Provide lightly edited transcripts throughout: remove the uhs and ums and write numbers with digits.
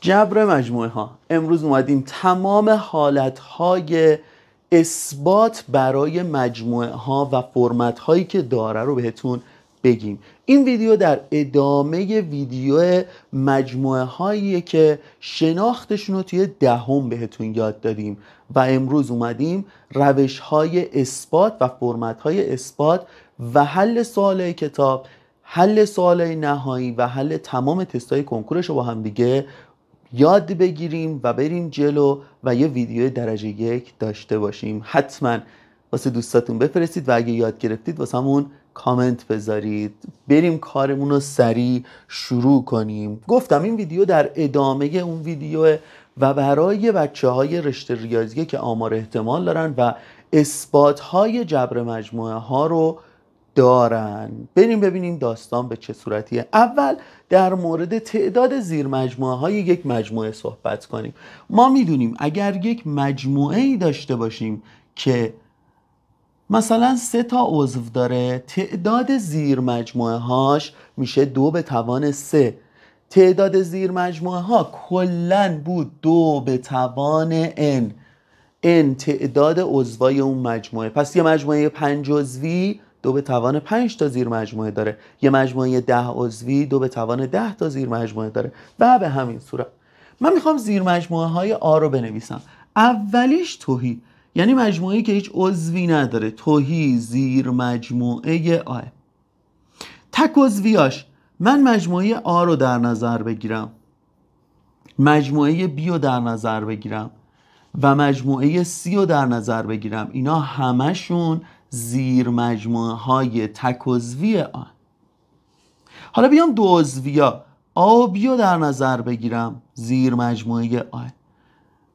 جبر مجموعه ها. امروز اومدیم تمام حالتهای اثبات برای مجموعه ها و فرمت هایی که داره رو بهتون بگیم. این ویدیو در ادامه ویدیو مجموعه هاییه که شناختشون رو توی دهم بهتون یاد دادیم و امروز اومدیم روش های اثبات و فرمت های اثبات و حل سوال کتاب، حل سوال نهایی و حل تمام تستای کنکورش رو با هم دیگه یاد بگیریم و بریم جلو و یه ویدیو درجه 1 داشته باشیم. حتما واسه دوستاتون بفرستید و اگه یاد گرفتید واسه همون کامنت بذارید. بریم کارمون رو سریع شروع کنیم. گفتم این ویدیو در ادامه اون ویدیو و برای بچه های رشته ریاضیه که آمار احتمال دارن و اثبات های جبر مجموعه ها رو دارن. بریم ببینیم داستان به چه صورتیه. اول در مورد تعداد زیر مجموعه های یک مجموعه صحبت کنیم. ما میدونیم اگر یک مجموعه ای داشته باشیم که مثلا 3 تا عضو داره، تعداد زیر مجموعه هاش میشه 2 به توان 3. تعداد زیر مجموعه ها کلن بود 2 به توان n تعداد عضوای اون مجموعه. پس یه مجموعه 5 عضوی 2 به توان 5 تا زیر مجموعه داره، یه مجموعه 10 عضوی 2 به توان 10 تا زیر مجموعه داره و به همین صورت. من میخوام زیر مجموعه های آ رو بنویسم. اولیش تهی، یعنی مجموعه‌ای که هیچ عضوی نداره، تهی زیر مجموعه آ. تک عضویاش من مجموعه آ رو در نظر بگیرم، مجموعه بی رو در نظر بگیرم و مجموعه سی رو در نظر بگیرم، اینا همشون زیر مجموعه های تک عضوی آ. حالا بیام دو عضویا آ و بی رو در نظر بگیرم، زیر مجموعه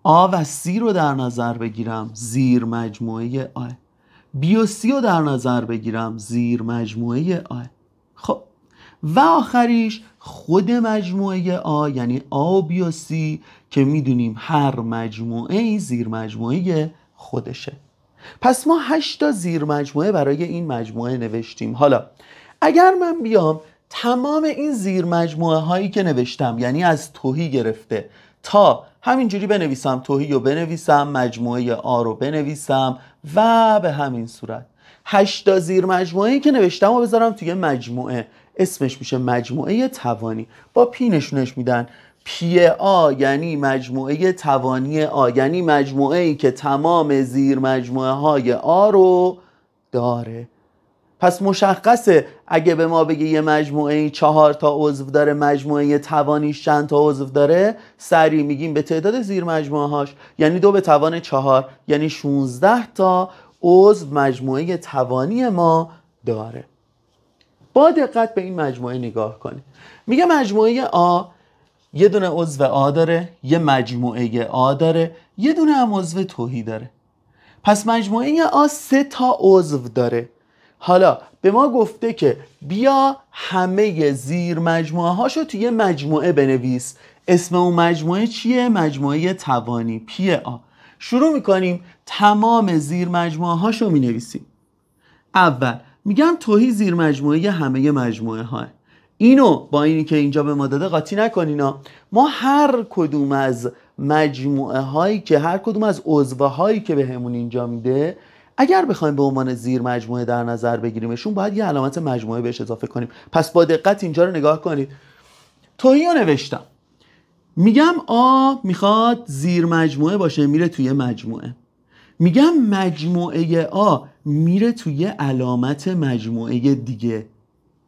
آ و سی رو در نظر بگیرم، زیر مجموعه آ. بی و سی رو در نظر بگیرم، زیر مجموعه آ. خب و آخریش خود مجموعه آ، یعنی آ و بی و سی که میدونیم هر مجموعه زیر مجموعه خودشه. پس ما 8 تا زیر مجموعه برای این مجموعه نوشتیم. حالا اگر من بیام تمام این زیر مجموعه هایی که نوشتم، یعنی از تهی گرفته تا همینجوری بنویسم، تهی رو بنویسم، مجموعه آ رو بنویسم و به همین صورت 8 تا زیر مجموعه‌ای که نوشتم رو بذارم توی مجموعه، اسمش میشه مجموعه توانی. با پی نشونش میدن. پی آ یعنی مجموعه توانی آ، یعنی مجموعه ای که تمام زیر مجموعه های آ رو داره. پس مشخصه اگه به ما بگه یه مجموعه 4 تا عضو داره، مجموعه توانیش چند تا عضو داره، سریع میگیم به تعداد زیر مجموعه هاش، یعنی 2 به توان 4، یعنی 16 تا عضو مجموعه توانی ما داره. با دقت به این مجموعه نگاه کنید. میگه مجموعه آ یه دونه عضو آ داره، یه مجموعه آ داره، یه دونه هم عضو تهی داره. پس مجموعه آ 3 تا عضو داره. حالا به ما گفته که بیا همه زیر مجموعه هاشو توی مجموعه بنویس. اسم اون مجموعه چیه؟ مجموعه توانی، پی آ. شروع میکنیم تمام زیر مجموعه هاشو مینویسیم. اول میگم تهی زیر مجموعه همه مجموعه ها. اینو با اینی که اینجا به ما داده قاطی نکنینا. ما هر کدوم از مجموعه هایی که هر کدوم از عضو هایی که بهمون اینجا میده، اگر بخوایم به عنوان زیر مجموعه در نظر بگیریمشون، باید یه علامت مجموعه بهش اضافه کنیم. پس با دقت اینجا رو نگاه کنید. تهی رو نوشتم، میگم آ میخواد زیر مجموعه باشه، میره توی مجموعه. میگم مجموعه آ میره توی علامت مجموعه دیگه.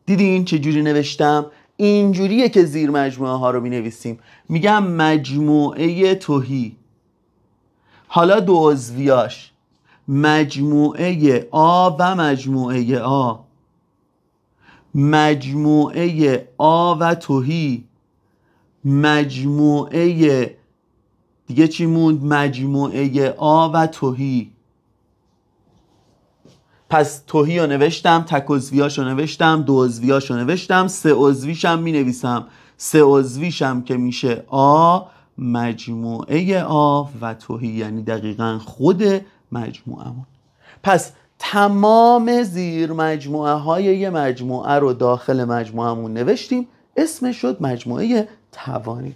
دیدین چه جوری نوشتم؟ اینجوریه که زیر مجموعه ها رو می نویسیم. میگم مجموعه تهی، حالا دو عضویاش مجموعه آ و مجموعه آ، مجموعه آ و تهی، مجموعه دیگه چی موند؟ مجموعه آ و تهی. پس تهی رو نوشتم، تک عضویاش رو نوشتم، دو عضویاش رو نوشتم، 3 عضویش هم می نویسم. 3 عضویش هم که میشه آ، مجموعه آ و تهی، یعنی دقیقاً خود مجموعه‌مون. پس تمام زیر مجموعه های یه مجموعه رو داخل مجموعه‌مون نوشتیم، اسمش شد مجموعه توانی.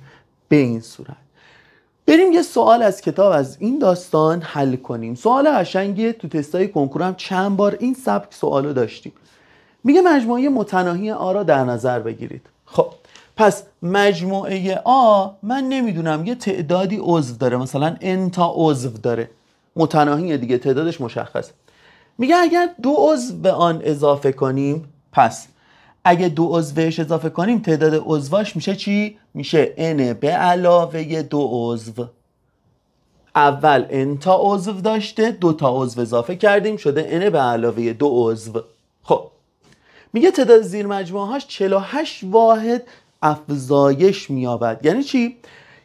به این صورت. بریم یه سوال از کتاب از این داستان حل کنیم. سوال قشنگیه، تو تستای کنکور هم چند بار این سبک سوالو داشتیم. میگه مجموعه متناهی آ را در نظر بگیرید. خب پس مجموعه آ من نمیدونم یه تعدادی عضو داره، مثلا n تا عضو داره، متناهیه دیگه، تعدادش مشخصه. میگه اگر 2 عضو به آن اضافه کنیم، پس اگه 2 عضو بهش اضافه کنیم تعداد عضواش میشه چی؟ میشه n به علاوه 2 عضو. اول n تا عضو داشته، 2 تا عضو اضافه کردیم شده n به علاوه 2 عضو. خب میگه تعداد زیر مجموعه هاش 48 واحد افزایش مییابد. یعنی چی؟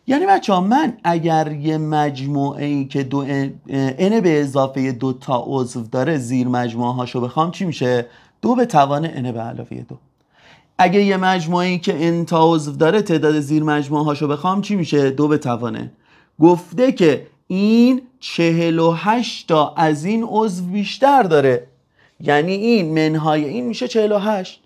یعنی بچه ها من اگر یه مجموعه ای که n به اضافه 2 تا عضو داره زیر مجموعه هاشو بخوام چی میشه؟ 2 به توان n به علاوه 2. اگه یه مجموعه ای که n تا عضو داره تعداد زیر مجموعه هاشو بخوام چی میشه؟ 2 به توان n. گفته که این 48 تا از این عضو بیشتر داره، یعنی این منهای این میشه 48.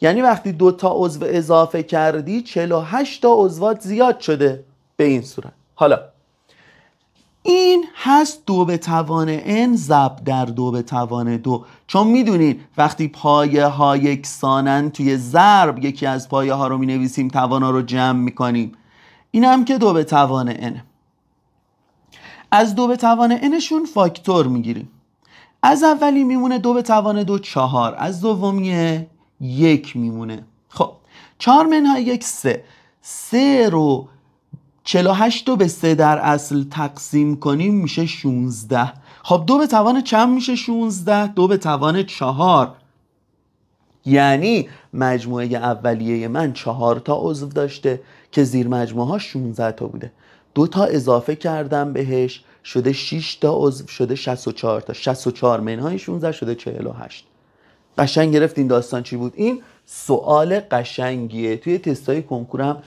یعنی وقتی 2 تا عضو اضافه کردی 48 تا عضوات زیاد شده به این صورت. حالا این هست 2 به توان n ضرب در 2 به توان 2. چون میدونید وقتی پایه ها یکسانن توی ضرب یکی از پایه ها رو مینویسیم، توان ها رو جمع میکنیم. این هم که 2 به توان n. از 2 به توان n شون فاکتور میگیریم. از اولی میمونه 2 به توان 2 4، از دومی 1 میمونه. خب 4 منهای 1 3. 3 رو 48 رو به 3 در اصل تقسیم کنیم میشه 16. خب 2 به توان چند میشه 16؟ 2 به توان 4. یعنی مجموعه اولیه من 4 تا عضو داشته که زیر مجموعه ها 16 تا بوده. 2 تا اضافه کردم بهش شده 6 تا عضو، شده 64 تا. 64 منهای 16 شده 48. قشنگ گرفت این داستان چی بود؟ این سوال قشنگیه، توی تستای کنکورم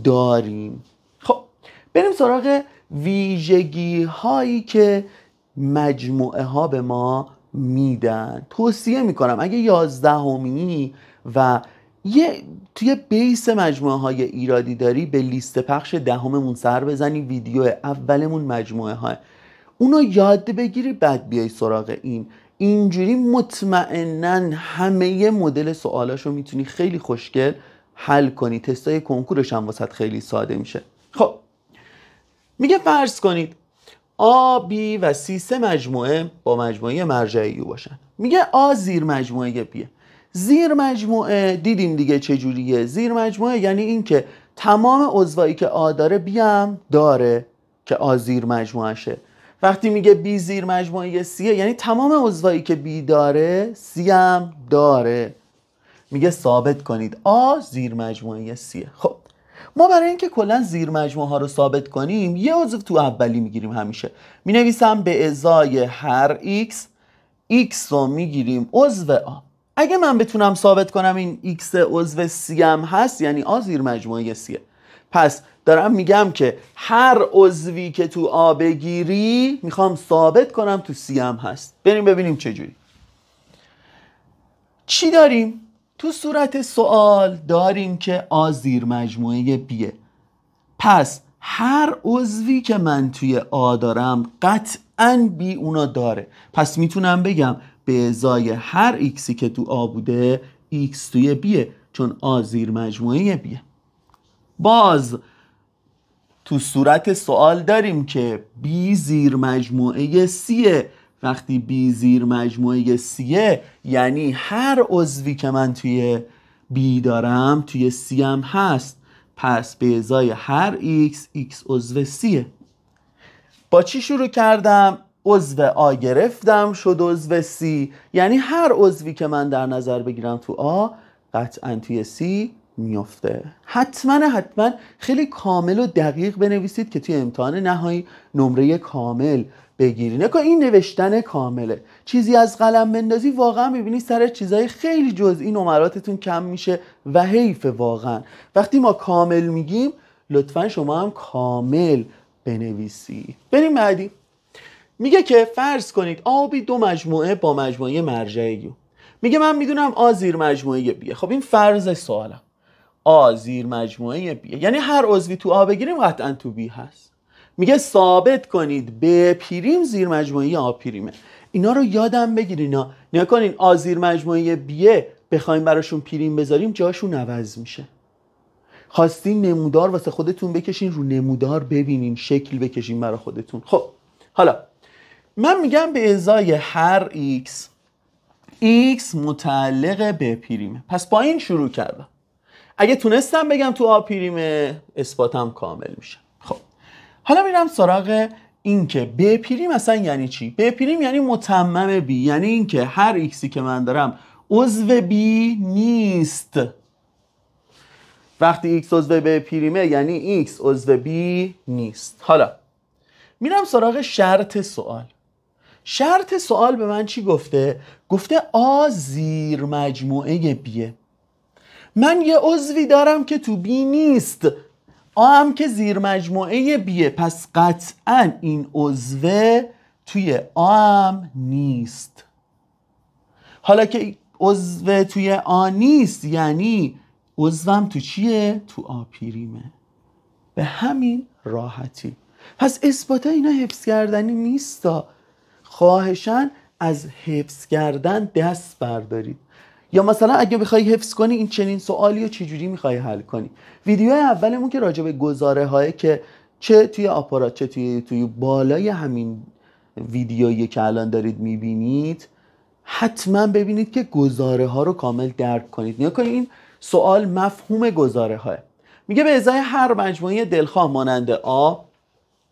داریم. خب بریم سراغ ویژگی هایی که مجموعه ها به ما میدن. توصیه میکنم اگه 11می و توی بیس مجموعه های ایرادی داری به لیست پخش 10مون سر بزنی، ویدیو اولمون مجموعه ها، اونو یاد بگیری بعد بیای سراغ این. اینجوری مطمئنن همه مدل سوالاشو میتونی خیلی خوشگل حل کنی. تستای کنکورش هم واسط خیلی ساده میشه. خب میگه فرض کنید A, B و C 3 مجموعه با مجموعه مرجعی U باشن. میگه A زیر مجموعه B. زیر مجموعه دیدیم دیگه چجوریه. زیر مجموعه یعنی این که تمام عضوایی که A داره B هم داره که A زیر مجموعه شه. وقتی میگه B زیر مجموعه C یعنی تمام عضوایی که B داره C هم داره. میگه ثابت کنید A زیر مجموعه C. خب ما برای اینکه کلا زیر مجموعه ها رو ثابت کنیم یه عضو تو اولی میگیریم. همیشه مینویسم به ازای هر x رو میگیریم عضو A. اگه من بتونم ثابت کنم این x عضو C هم هست یعنی A زیر مجموعه C. پس دارم میگم که هر عضوی که تو A بگیری میخوام ثابت کنم تو C هم هست. بریم ببینیم چجوری. چی داریم؟ تو صورت سوال داریم که A زیر مجموعه B'ه. پس هر عضوی که من توی A دارم قطعاً B اونو داره. پس میتونم بگم به ازای هر Xی که تو A بوده X توی B'ه، چون A زیر مجموعه B'ه. باز تو صورت سوال داریم که B زیر مجموعه C'ه. وقتی B زیر مجموعه C'ه یعنی هر عضوی که من توی B دارم توی C هم هست. پس به ازای هر X عضو C'ه. با چی شروع کردم؟ عضو A گرفتم شد عضو C. یعنی هر عضوی که من در نظر بگیرم تو A قطعا توی C میفته. حتما خیلی کامل و دقیق بنویسید که توی امتحان نهایی نمره کامل بگیری. نکن این نوشتن کامله. چیزی از قلم بندازی واقعا میبینی سر چیزای خیلی جزئی نمراتتون کم میشه و حیف واقعا. وقتی ما کامل میگیم لطفا شما هم کامل بنویسی. بریم بعدی. میگه که فرض کنید A و B 2 مجموعه با مجموعه مرجعی U. میگه من میدونم A زیر مجموعه B'ه. خب این فرض سوالم. آ زیر مجموعه بیه، یعنی هر عضوی تو آ بگیریم قطعا تو بی هست. میگه ثابت کنید ب پریم زیر مجموعه آ پریمه. اینا رو یادم بگیرین. اینا نیا کنین آ زیر مجموعه بیه بخوایم براشون پریم بذاریم جاشون عوض میشه. خواستین نمودار واسه خودتون بکشین، رو نمودار ببینین، شکل بکشین برای خودتون. خب حالا من میگم به ازای هر x متعلق به پریمه. پس با این شروع کردم. اگه تونستم بگم تو آ پریمه اثباتم کامل میشه. خب حالا میرم سراغ این که ب پریم اصلا یعنی چی؟ ب پریم یعنی متمم بی، یعنی این که هر ایکسی که من دارم عضو بی نیست. وقتی x عضو ب پریمه یعنی x عضو بی نیست. حالا میرم سراغ شرط سوال. شرط سوال به من چی گفته؟ گفته آ زیر مجموعه بیه. من یه عضوی دارم که تو بی نیست، آ هم که زیر مجموعه بیه، پس قطعا این عضو توی آ هم نیست. حالا که عضو توی آ نیست یعنی عضوم تو چیه؟ تو آ پریمه. به همین راحتی. پس اثبات اینا حفظ کردنی نیستا. خواهشاً از حفظ کردن دست بردارید. یا مثلا اگه بخوای حفظ کنی این چنین سوالی رو چجوری میخوای حل کنی؟ ویدیو اولمون که راجع به گزاره های که چه توی آپارات چه توی بالای همین ویدیویی که الان دارید میبینید حتما ببینید که گزاره ها رو کامل درک کنید. نیا کنید این سوال مفهوم گزاره های. میگه به ازای هر مجموعه دلخواه مانند آ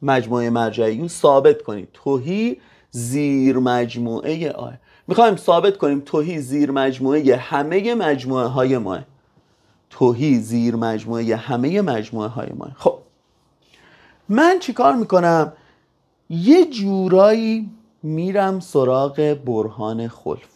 مجموعه مرجعی ثابت کنید تهی زیر مجموعه آ. میخوایم ثابت کنیم تهی زیر مجموعه همه مجموعه های ما. تهی زیر مجموعه همه مجموعه های ما. خب من چیکار میکنم؟ یه جورایی میرم سراغ برهان خلف.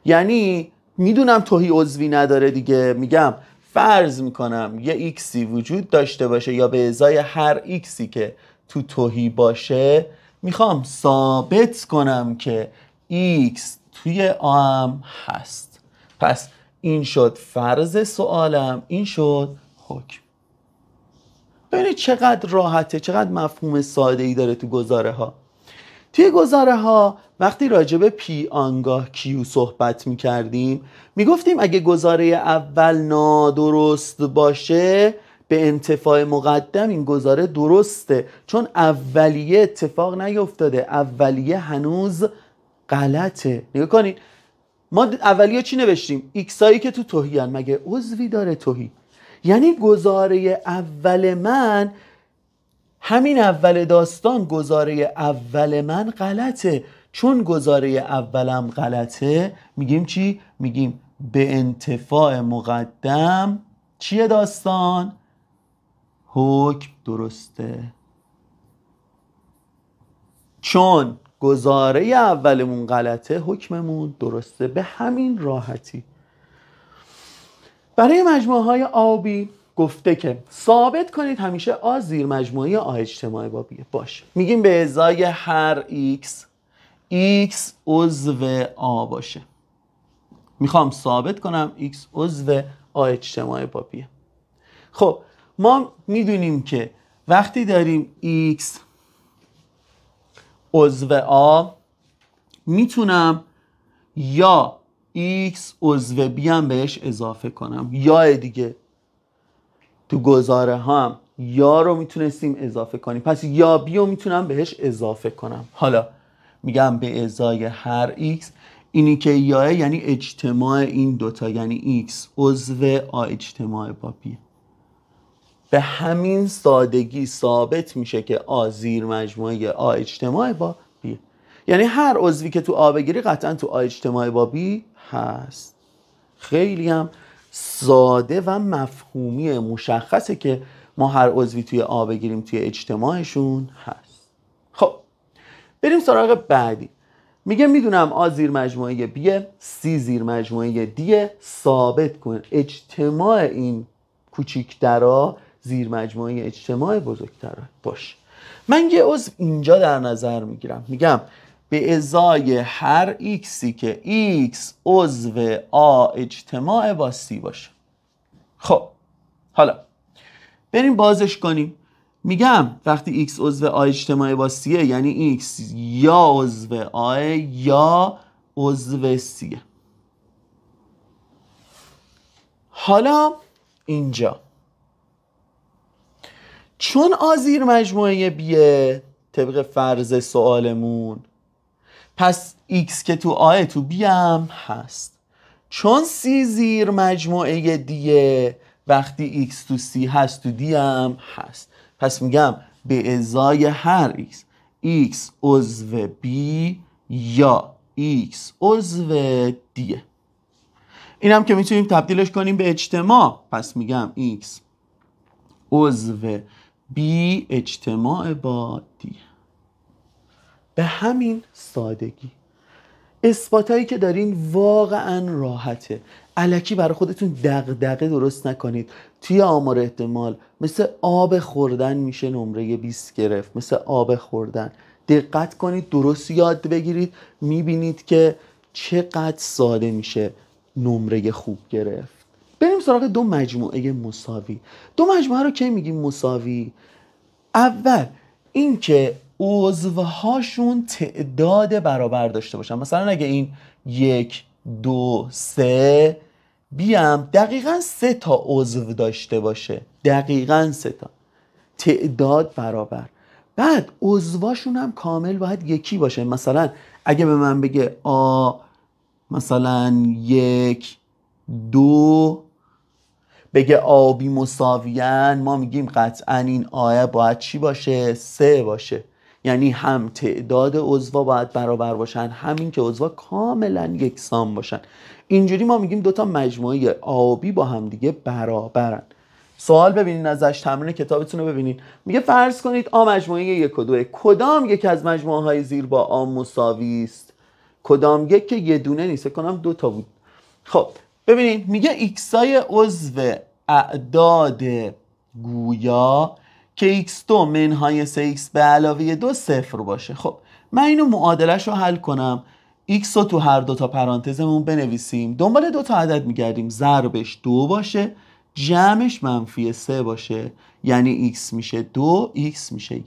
یعنی میدونم تهی عضوی نداره دیگه، میگم فرض میکنم یه ایکسی وجود داشته باشه یا به ازای هر ایکسی که تو تهی باشه میخوام ثابت کنم که ایکس توی آ هم هست. پس این شد فرض سوالم، این شد حکم. ببینید چقدر راحته، چقدر مفهوم ساده ای داره تو گزاره ها. توی گزاره ها وقتی راجع به پی آنگاه کیو صحبت می کردیم می گفتیم اگه گزاره اول نادرست باشه به انتفاع مقدم این گزاره درسته، چون اولیه اتفاق نیفتاده، اولیه هنوز غلطه. نگاه کنید ما اولیه چی نوشتیم؟ ایکسایی که تو تهی هن. مگه عضوی داره تهی؟ یعنی گزاره اول من، همین اول داستان گزاره اول من غلطه. چون گزاره اولم غلطه میگیم چی؟ میگیم به انتفاع مقدم چیه داستان؟ حکم درسته. چون گزاره اولمون غلطه حکممون درسته. به همین راحتی. برای مجموعه های آ و بی گفته که ثابت کنید همیشه آ زیر مجموعه آ اجتماعی با بیه. باشه میگیم به ازای هر x عضو آ باشه. میخوام ثابت کنم x عضو آ اجتماعی با بیه. خب ما میدونیم که وقتی داریم x عضو آ میتونم یا x عضو b هم بهش اضافه کنم یا دیگه تو گزاره هم یا رو میتونستیم اضافه کنیم، پس یا بی رو میتونم بهش اضافه کنم. حالا میگم به ازای هر x اینی که یاه یعنی اجتماع این دوتا، یعنی x عضو آ اجتماع با b. به همین سادگی ثابت میشه که آ زیر مجموعه آ اجتماع با b، یعنی هر عضوی که تو آ بگیری قطعا تو آ اجتماع با b هست. خیلی هم ساده و مفهومی مشخصه که ما هر عضوی توی آ بگیریم توی اجتماعشون هست. خب بریم سراغ بعدی. میگه میدونم آ زیر مجموعه بیه، سی زیر مجموعه دیه، ثابت کن اجتماع این کوچیک‌ترا زیر مجموعه اجتماع بزرگترا. باش من یه عضو اینجا در نظر میگیرم، میگم به ازای هر ایکسی که x عضو آ اجتماع با سی باشه. خب حالا بریم بازش کنیم. میگم وقتی x عضو آ اجتماعی با c یعنی x یا عضو آ یا عضو c. حالا اینجا چون آ زیر مجموعه بیه طبق فرض سوالمون، پس x که تو آ تو بی هم هست. چون c زیر مجموعه دیه وقتی x تو c هست تو دی هم هست. پس میگم به ازای هر x عضو b یا x عضو دیه. این هم که میتونیم تبدیلش کنیم به اجتماع، پس میگم x عضو b اجتماع با d. به همین سادگی. اثباتایی که دارین واقعا راحته، الکی برای خودتون دغدغه درست نکنید. توی آمار احتمال مثل آب خوردن میشه نمره 20 گرفت، مثل آب خوردن. دقت کنید، درست یاد بگیرید، میبینید که چقدر ساده میشه نمره خوب گرفت. بریم سراغ دو مجموعه مساوی. دو مجموعه رو کی میگیم مساوی؟ اول این که عضوهاشون تعداد برابر داشته باشن. مثلا اگه این 1 2 3 بیام دقیقاً 3 تا عضو داشته باشه، دقیقاً 3 تا، تعداد برابر. بعد عضوهاشون هم کامل باید یکی باشه. مثلا اگه به من بگه آ مثلا 1 2 بگه آ بی مساویان، ما میگیم قطعا این آ باید چی باشه؟ 3 باشه. یعنی هم تعداد عضوا باید برابر باشن، همین که عضوا کاملا یکسان باشن. اینجوری ما میگیم دوتا مجموعه آ و بی با هم دیگه برابرن. سوال ببینین ازش، تمرین کتابتون رو ببینین. میگه فرض کنید آ مجموعه 1 و 2، کدام یک از مجموعه های زیر با آ مساوی است؟ کدام یک که یه دونه نیست، فکر کنم 2 تا بود. خب ببینید میگه ایکسای عضو اعداد گویا که x2 منهای 3x به علاوه 2 صفر باشه. خب من اینو معادلش رو حل کنم. x رو تو هر دو تا پرانتزمون بنویسیم، دنبال دو تا عدد میگردیم، ضربش 2 باشه، جمعش منفی 3 باشه، یعنی x میشه 2، x میشه 1.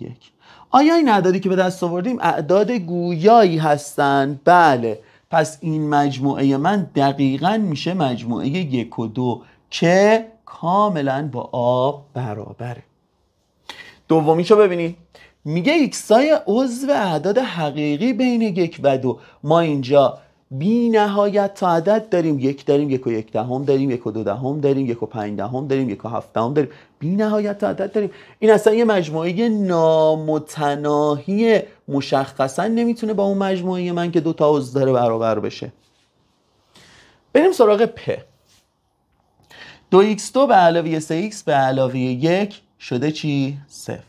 آیا این اعدادی که به دست آوردیم اعداد گویایی هستن؟ بله. پس این مجموعه من دقیقاً میشه مجموعه 1 و 2 که کاملا با آ برابره. دومیشو ببینید، میگه ایکسای عضو اعداد حقیقی بین 1 و 2. ما اینجا بی نهایت تا عدد داریم، 1 داریم، 1 و 1 دهم داریم، 1 و 2 دهم داریم، 1 و 5 دهم داریم، 1 و 7 دهم داریم، بی نهایت تا عدد داریم. این اصلا یه مجموعه نامتناهی، مشخصا نمیتونه با اون مجموعه من که 2 تا عضو داره برابر بشه. بریم سراغ پ. 2x2 به علاوه 3x به علاوه 1 شده چی؟ 0.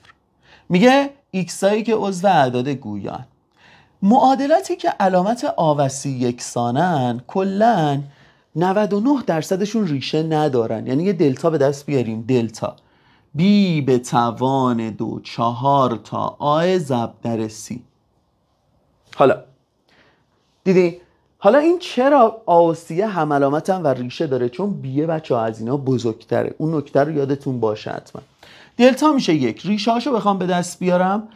میگه x هایی که عضو اعداد گویان. معادلاتی که علامت آوسی یکسانن کلن 99% ریشه ندارن. یعنی یه دلتا به دست بیاریم، دلتا b به توان 2 4 تا آ ضرب در c. حالا دیدی؟ حالا این چرا آوسیه هم علامتن و ریشه داره؟ چون بیه بچه ها از اینا بزرگتره. اون نکته رو یادتون باشه حتما. دلتا میشه 1. ریشه هاشو بخوام به دست بیارم،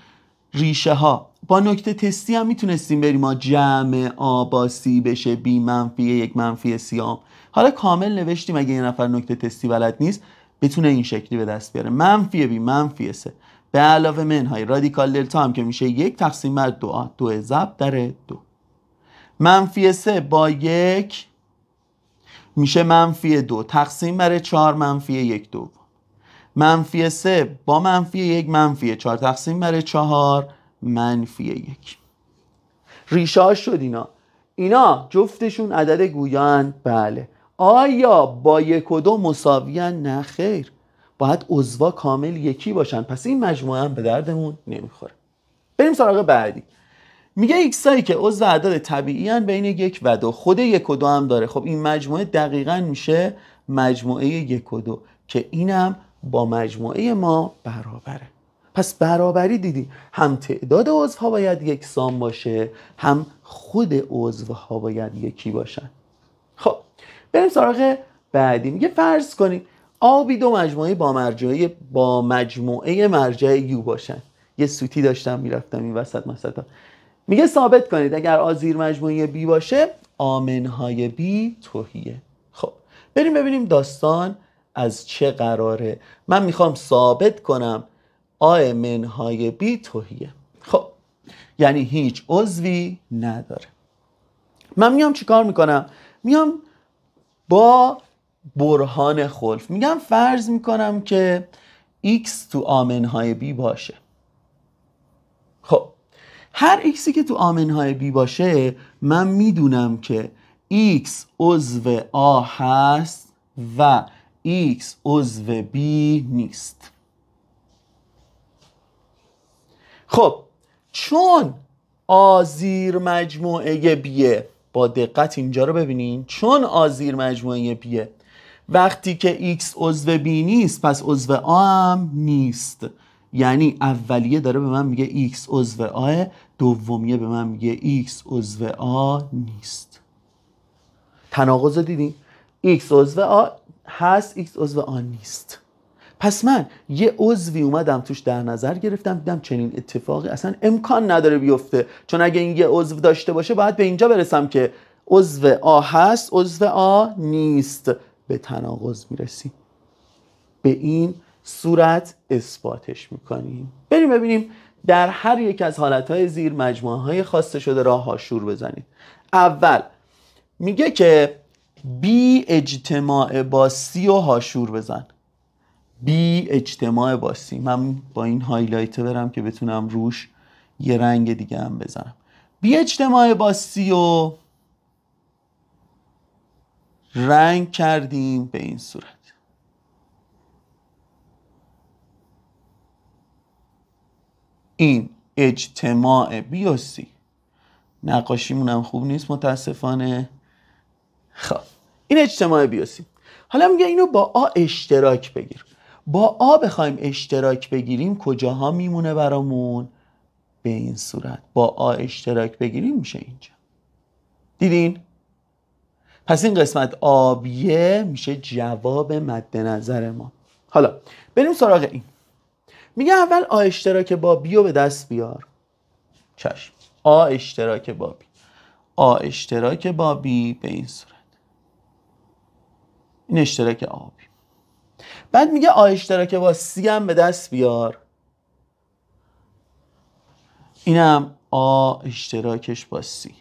ریشه ها با نکته تستی هم میتونستیم بریم ما جمع آ با سی بشه b منفی 1 منفی سی آم. حالا کامل نوشتیم اگه یه نفر نکته تستی بلد نیست بتونه این شکلی به دست بیاره. منفی b منفی 3 به علاوه منهای رادیکال دلتا هم که میشه 1 تقسیم بر 2 2 ضرب در 2. منفی 3 با 1 میشه منفی 2 تقسیم بر 4 منفی 1 2. منفی 3 با منفی 1 منفی 4 تقسیم بر 4 منفی 1. ریشه ها شد اینا جفتشون عدد گویان؟ بله. آیا با 1 و 2 مساویان؟ نه خیر، باید عضوا کامل یکی باشن، پس این مجموعه هم به دردمون نمیخوره. بریم سراغ بعدی. میگه ایکس هایی که عضو اعداد طبیعی ان بین 1 و 2. خود 1 و 2 هم داره. خب این مجموعه دقیقاً میشه مجموعه 1 و 2 که اینم با مجموعه ما برابره. پس برابری دیدی، هم تعداد عضوها باید یکسان باشه، هم خود عضوها باید یکی باشن. خب بریم سراغ بعدی. میگه فرض کنید آ بی دو مجموعه با مجموعه مرجع یو باشن. یه سوتی داشتم میرفتم این وسط مسطا. میگه ثابت کنید اگر آ زیر مجموعه بی باشه آ منهای بی تهیه. خب بریم ببینیم داستان از چه قراره. من میخوام ثابت کنم آ منهای بی تهیه. خب یعنی هیچ عضوی نداره. من میام چیکار میکنم؟ میام با برهان خلف میگم فرض میکنم که x تو آ منهای بی باشه. خب هر xی که تو آ منهای بی باشه من میدونم که x عضو آ هست و x عضو بی نیست. خب چون آ زیر مجموعه بیه، با دقت اینجا رو ببینین، چون آ زیر مجموعه بیه وقتی که x عضو بی نیست پس عضو آ هم نیست. یعنی اولیه داره به من میگه x عضو آ، دومیه به من میگه x عضو آ نیست. تناقض رو دیدین؟ x عضو آ هست، x عضو آ نیست. پس من یه عضوی اومدم توش در نظر گرفتم، دیدم چنین اتفاقی اصلا امکان نداره بیفته، چون اگه این یه عضو داشته باشه باید به اینجا برسم که عضو آ هست عضو آ نیست. به تناقض میرسیم. به این صورت اثباتش میکنیم. بریم ببینیم در هر یک از حالتهای زیر مجموعه های خواسته شده را هاشور بزنید. اول میگه که بی اجتماع با سی و هاشور بزن. بی اجتماع با سی. من با این هایلایت برم که بتونم روش یه رنگ دیگه هم بزنم. بی اجتماع با سی و رنگ کردیم به این صورت. این اجتماع بی و سی. نقاشیمون هم خوب نیست متاسفانه. خب این اجتماع بی و سی. حالا میگه اینو با آ اشتراک بگیر. با آ بخوایم اشتراک بگیریم کجاها میمونه برامون؟ به این صورت. با آ اشتراک بگیریم میشه اینجا. دیدین؟ پس این قسمت آبیه میشه جواب مد نظر ما. حالا بریم سراغ این. میگه اول آ اشتراک با بی رو به دست بیار. چشم. آ اشتراک با بی. آ اشتراک با بی به این صورت. این اشتراک آبی. بعد میگه آ اشتراک با سی هم به دست بیار. اینم آ اشتراکش با سی.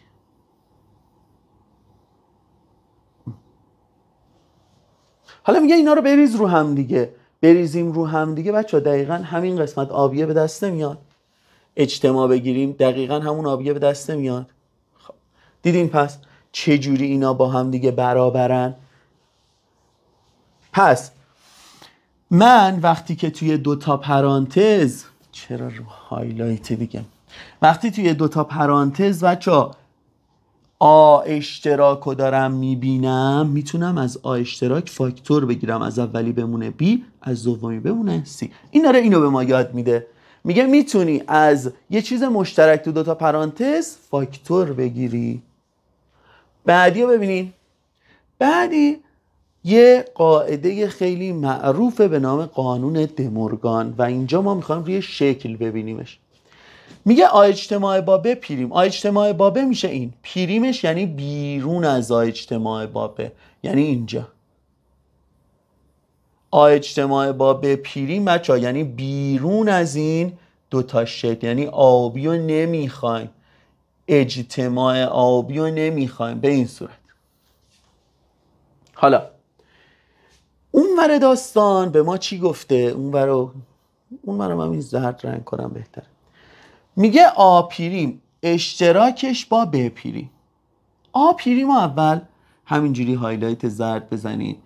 حالا میگه اینا رو بریز رو هم دیگه. بریزیم رو هم دیگه بچه دقیقا همین قسمت آبیه به دست نمیاد. اجتماع بگیریم دقیقا همون آبیه به دست نمیاد. خب. دیدین پس چجوری اینا با هم دیگه برابرن؟ پس من وقتی که توی دوتا پرانتز، چرا رو هایلایت دیگه، وقتی توی دوتا پرانتز بچه آ اشتراک رو دارم میبینم میتونم از آ اشتراک فاکتور بگیرم. از اولی بمونه بی، از دومی بمونه سی. این داره اینو به ما یاد میده. میگه میتونی از یه چیز مشترک تو دوتا پرانتز فاکتور بگیری. بعدی رو ببینین. بعدی یه قاعده خیلی معروفه به نام قانون دمورگان و اینجا ما میخوایم روی شکل ببینیمش. میگه آ اجتماع با ب پریم. آ اجتماع با ب میشه این. پریمش یعنی بیرون از آ اجتماع با ب، یعنی اینجا. آ اجتماع با ب پریم بچه ها یعنی بیرون از این دوتا شکل. یعنی آبی رو نمیخوایم، اجتماع آبی رو نمیخوایم. به این صورت. حالا اون ور داستان به ما چی گفته؟ اون ور من این زرد رنگ کنم بهتره. میگه آ پریم اشتراکش با ب پریم. آ پریم اول همینجوری هایلایت زرد بزنین.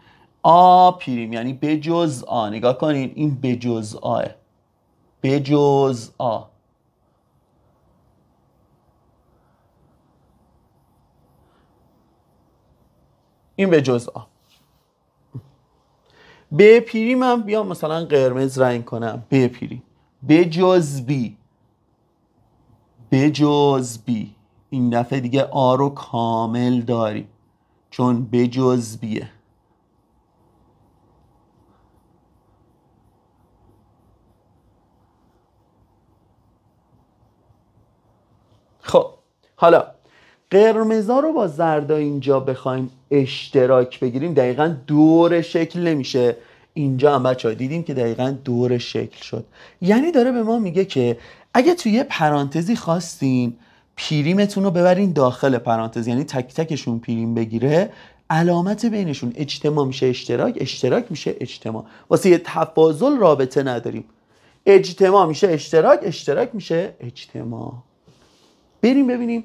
آ پریم یعنی بجز آ. نگاه کنین این بجز آه. بجز آ. این بجز آ. ب پریم هم بیام مثلا قرمز رنگ کنم. ب پریم بجز بی. بجز بی. این دفعه دیگه آ رو کامل داریم چون بجز بیه. حالا قرمزا رو با زردا اینجا بخوایم اشتراک بگیریم دقیقاً دور شکل نمیشه. اینجا هم بچه‌ها دیدیم که دقیقاً دور شکل شد. یعنی داره به ما میگه که اگه توی یه پرانتزی خواستین پیریمتون رو ببرین داخل پرانتز، یعنی تک تکشون پریم بگیره، علامت بینشون اجتماع میشه اشتراک، اشتراک میشه اجتماع. واسه یه تفاضل رابطه نداریم. اجتماع میشه اشتراک، اشتراک میشه اجتماع. بریم ببینیم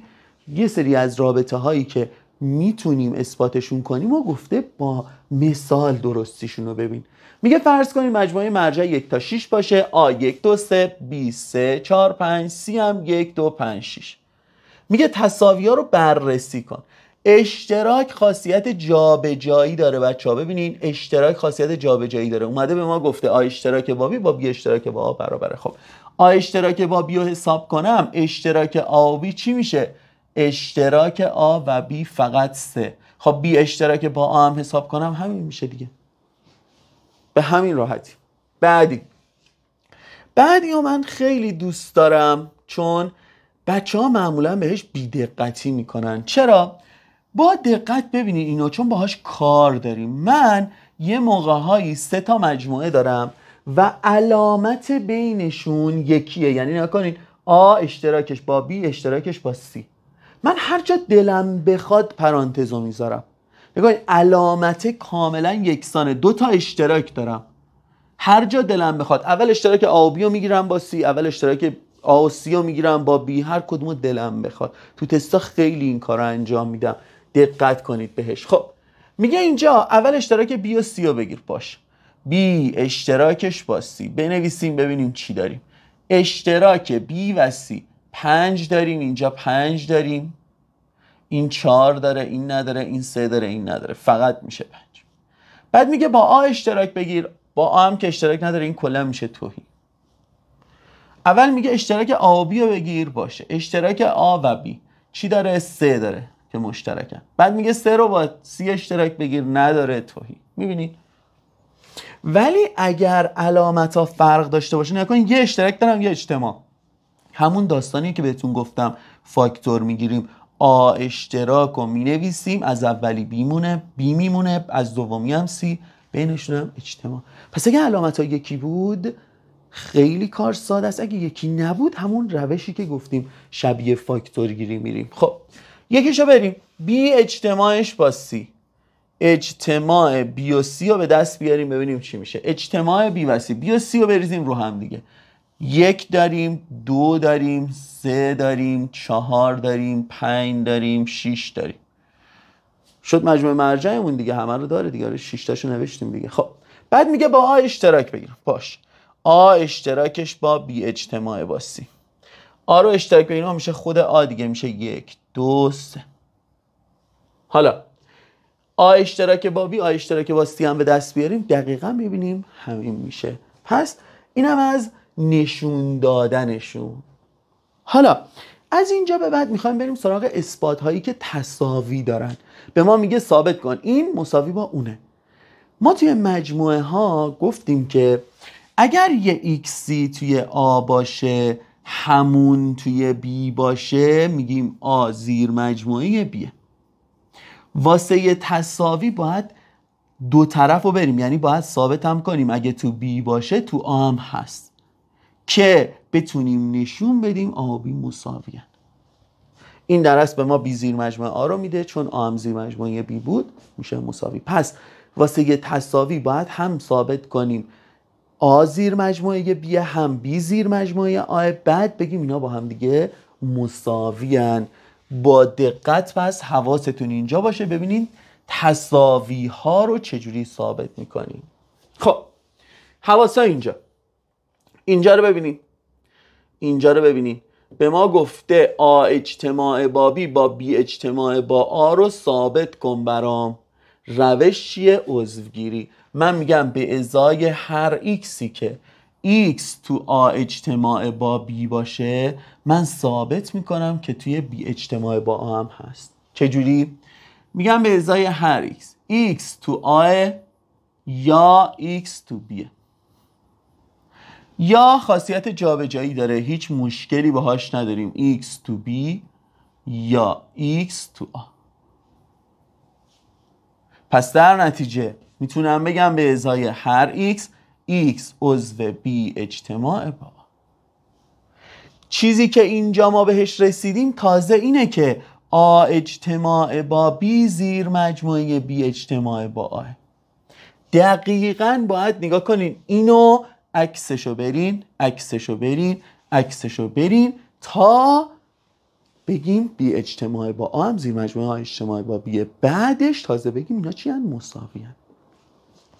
یه سری از رابطه هایی که میتونیم اثباتشون کنیم و گفته با مثال درستیشون رو ببین. میگه فرض کنیم مجموعه مرجع 1 تا 6 باشه. A 1 2 3 B 3 4 5 C هم 1 2 5 6. میگه تساوی ها رو بررسی کن. اشتراک خاصیت جابجایی داره بچه‌ها. ببینین اشتراک خاصیت جابجایی داره. اومده به ما گفته آ اشتراک با بی با بی اشتراک با آ برابره. خب آ اشتراک با بی رو حساب کنم، اشتراک آ و بی چی میشه؟ اشتراک آ و بی فقط 3. خب بی اشتراک با آ هم حساب کنم همین میشه دیگه. به همین راحتی. بعدی رو من خیلی دوست دارم چون بچه ها معمولا بهش بی‌دقتی میکنن. چرا؟ با دقت ببینید اینو، چون باهاش کار داریم. من یه موقع‌هایی 3 تا مجموعه دارم و علامت بینشون یکیه. یعنی نگاه کنید آ اشتراکش با بی اشتراکش با سی. من هر جا دلم بخواد پرانتزو میذارم. نگاه علامت کاملا یکسانه. 2 تا اشتراک دارم، هر جا دلم بخواد اول اشتراک آ و بی رو میگیرم با سی، اول اشتراک آ و سی رو میگیرم با بی، هر کدومو دلم بخواد. تو تستا خیلی این کار رو انجام میدم، دقت کنید بهش. خب میگه اینجا اول اشتراک بی و سی رو بگیر. باش بی اشتراکش با سی بنویسیم ببینیم چی داریم. اشتراک بی و سی 5 داریم، اینجا 5 داریم، این 4 داره، این نداره، این 3 داره، این نداره، فقط میشه 5. بعد میگه با آ اشتراک بگیر. با آ هم که اشتراک نداره این کلا میشه توهی. اول میگه اشتراک آ و بی رو بگیر. باشه اشتراک آ و بی چی داره؟ 3 داره که مشترکن. بعد میگه 3 رو با سی اشتراک بگیر، نداره، توهی. میبینید؟ ولی اگر علامت ها فرق داشته باشه، نگاه کنید یه اشتراک دارم یه اجتماع. همون داستانی که بهتون گفتم فاکتور میگیریم. آ اشتراک رو مینویسیم، از اولی بی مونه، بی میمونه، از دومی هم سی، بینشون هم اجتماع. پس اگه علامت ها یکی بود خیلی کار ساده است. اگه یکی نبود همون روشی که گفتیم شبیه فاکتور گیری میریم. خب یکیشو بریم. بی اجتماعش با سی. اجتماع بی و سی رو به دست بیاریم ببینیم چی میشه. اجتماع بی و سی، بی و سی رو بریزیم رو هم دیگه. 1 داریم، 2 داریم، 3 داریم، 4 داریم، 5 داریم، 6 داریم. شد مجموع مرجعمون دیگه، همه رو داره دیگه. 6 تاشو نوشتیم دیگه. خب بعد میگه با آ اشتراک بگیرم. باش آ اشتراکش با بی اجتماع با سی. آ رو اشتراک بگیریم میشه خود آ دیگه، میشه 1 2 3. حالا آ اشتراک با بی، آ اشتراک با سی هم به دست بیاریم دقیقا میبینیم همین میشه. پس اینم از نشون دادنشون. حالا از اینجا به بعد میخوایم بریم سراغ اثبات هایی که تساوی دارن. به ما میگه ثابت کن این مساوی با اونه. ما توی مجموعه ها گفتیم که اگر یه ایکسی توی آ باشه همون توی بی باشه میگیم آ زیر مجموعه بیه. واسه یه تساوی باید دو طرف رو بریم، یعنی باید ثابت هم کنیم اگه تو بی باشه تو آ هم هست که بتونیم نشون بدیم آ و بی مساویه. این در اصل به ما بی زیر مجموعه آ رو میده، چون آ هم زیر مجموعه بی بود میشه مساوی. پس واسه یه تساوی باید هم ثابت کنیم آ زیر مجموعه بی هم بی زیر مجموعه آ، بعد بگیم اینا با هم دیگه مساویان. با دقت پس حواستون اینجا باشه ببینید تساوی ها رو چجوری ثابت میکنیم. خب حواسا اینجا رو ببینید. اینجا رو ببینید به ما گفته آ اجتماع با بی با بی اجتماع با آ رو ثابت کن برام. روش چیه؟ عضوگیری. من میگم به ازای هر ایکسی که ایکس تو آ اجتماع با بی باشه من ثابت میکنم که توی بی اجتماع با آ هم هست. چجوری؟ میگم به ازای هر ایکس، ایکس تو آ یا ایکس تو بیه، یا خاصیت جابجایی داره هیچ مشکلی باهاش نداریم، x تو b یا x تو آ. پس در نتیجه میتونم بگم به ازای هر x عضو b اجتماع با. چیزی که اینجا ما بهش رسیدیم تازه اینه که a اجتماع با b زیر مجموعه b اجتماع با آ. دقیقاً باید نگاه کنین اینو عکسشو برین تا بگیم بی اجتماع با آ هم زیر مجموعه آ اجتماع با بیه، بعدش تازه بگیم اینا چی هن؟ مساوی هن.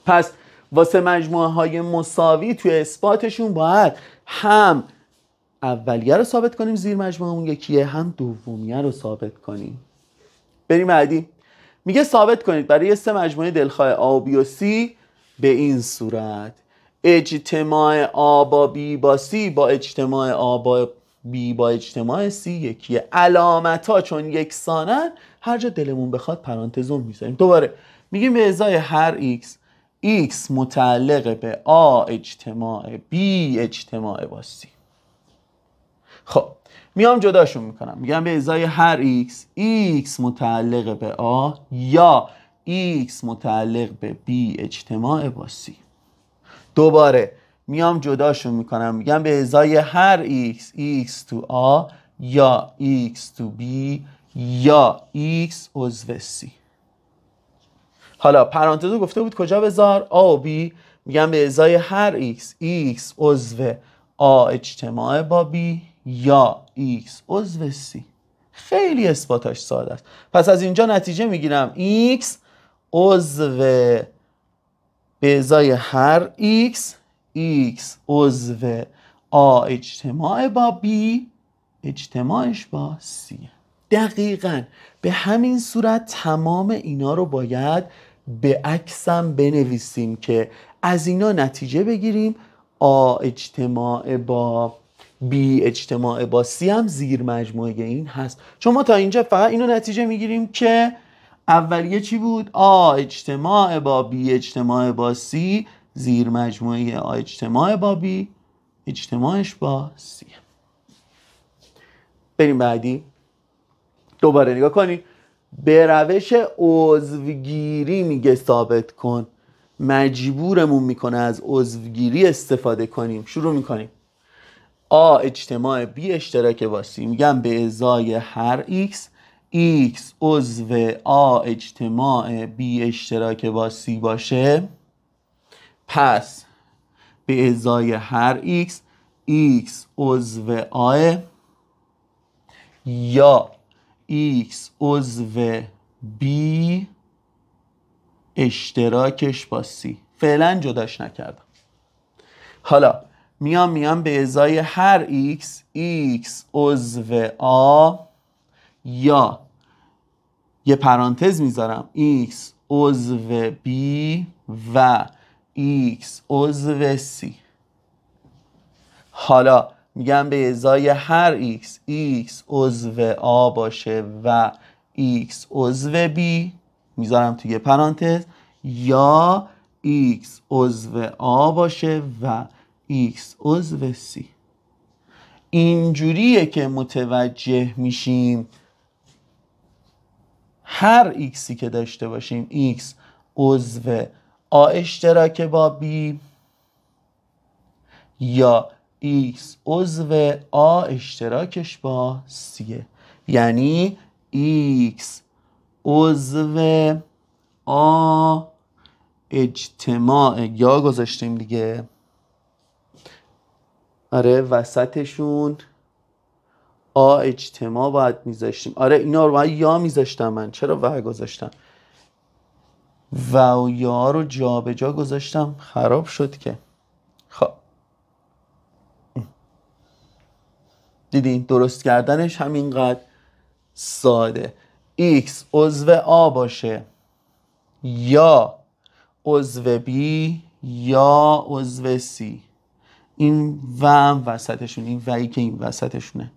پس واسه مجموعه های مساوی توی اثباتشون باید هم اولیه رو ثابت کنیم زیر مجموعه اون یکیه، هم دومیه رو ثابت کنیم. بریم بعدی. میگه ثابت کنید برای 3 مجموعه دلخواه آ و بی و سی به این صورت: اجتماع آ با بی با سی با اجتماع آ با بی با اجتماع سی یکیه. علامت ها چون یکسانن هر جا دلمون بخواد پرانتزم میذاریم. دوباره میگیم به ازای هر x متعلق به آ اجتماع بی اجتماع با سی. خب میام جداشون میکنم، میگم به ازای هر x متعلق به آ یا x متعلق به b اجتماع با c. دوباره میام جداشون میکنم، میگم به ازای هر x تو آ یا x تو b یا x عضو c. حالا پرانتزو گفته بود کجا بذار؟ آ و b. میگم به ازای هر x عضو آ اجتماع با b یا x عضو c. خیلی اثباتش ساده است. پس از اینجا نتیجه میگیرم x عضو به ازای هر x عضو آ اجتماع با b اجتماعش با c. دقیقاً به همین صورت تمام اینا رو باید به عکسم بنویسیم که از اینا نتیجه بگیریم آ اجتماع با b اجتماع با c هم زیر مجموعه این هست. چون ما تا اینجا فقط اینو نتیجه میگیریم که اولیه چی بود؟ آ اجتماع با b اجتماع با c زیر مجموعه آ اجتماع با b اجتماعش با c. بریم بعدی. دوباره نگاه کنید، به روش عضوگیری میگه ثابت کن، مجبورمون میکنه از عضوگیری استفاده کنیم. شروع میکنیم آ اجتماع b اشتراک با c. میگم به ازای هر x عضو آ اجتماع b اشتراک با c باشه، پس به ازای هر x عضو آ یا x عضو b اشتراکش با c. فعلا جداش نکردم. حالا میام به ازای هر x عضو آ یا یه پرانتز میذارم x عضو b و x عضو c. حالا میگم به ازای هر x عضو آ باشه و x عضو b میذارم توی پرانتز یا x عضو آ باشه و x عضو c. اینجوریه که متوجه میشیم هر xی که داشته باشیم x عضو آ اشتراک با b یا x عضو آ اشتراکش با c، یعنی x عضو آ اجتماع یا گذاشتیم دیگه، آره وسطشون آ اجتماع باید میذاشتیم. آره اینا رو باید یا میذاشتم من، چرا و گذاشتم و یا رو جا به جا گذاشتم خراب شد که. خب دیدین درست کردنش همینقدر ساده. x عضو آ باشه یا عضو b یا عضو c، این و هم وسطشون، این وی که این وسطشونه.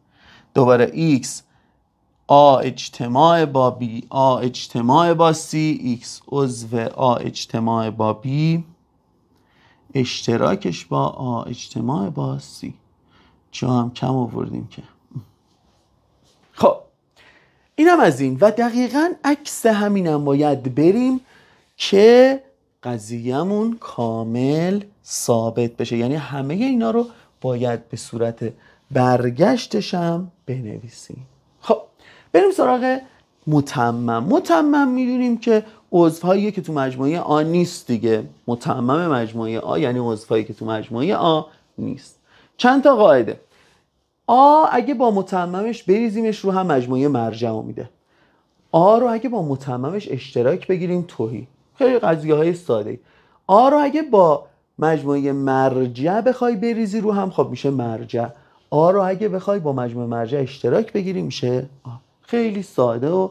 دوباره x آ اجتماع با b آ اجتماع با c x عضو آ اجتماع با b اشتراکش با آ اجتماع با c. جا هم کم آوردیم که. خب اینم از این. و دقیقاً عکس همینم باید بریم که قضیه‌مون کامل ثابت بشه. یعنی همه اینا رو باید به صورت برگشتش هم بنویسیم. خب بریم سراغ متمم. متمم میدونیم که عضوهایی که تو مجموعه آ نیست دیگه. متمم مجموعه آ یعنی عضوهایی که تو مجموعه آ نیست. چند تا قاعده. آ اگه با متممش بریزیمش رو هم مجموعه مرجع میده. آ رو اگه با متممش اشتراک بگیریم تهی. خیلی قضیه های ساده. آ رو اگه با مجموعه مرجع بخوای بریزی رو هم خب میشه مرجع. آ رو اگه بخوای با مجموعه مرجع اشتراک بگیری میشه آ. خیلی ساده و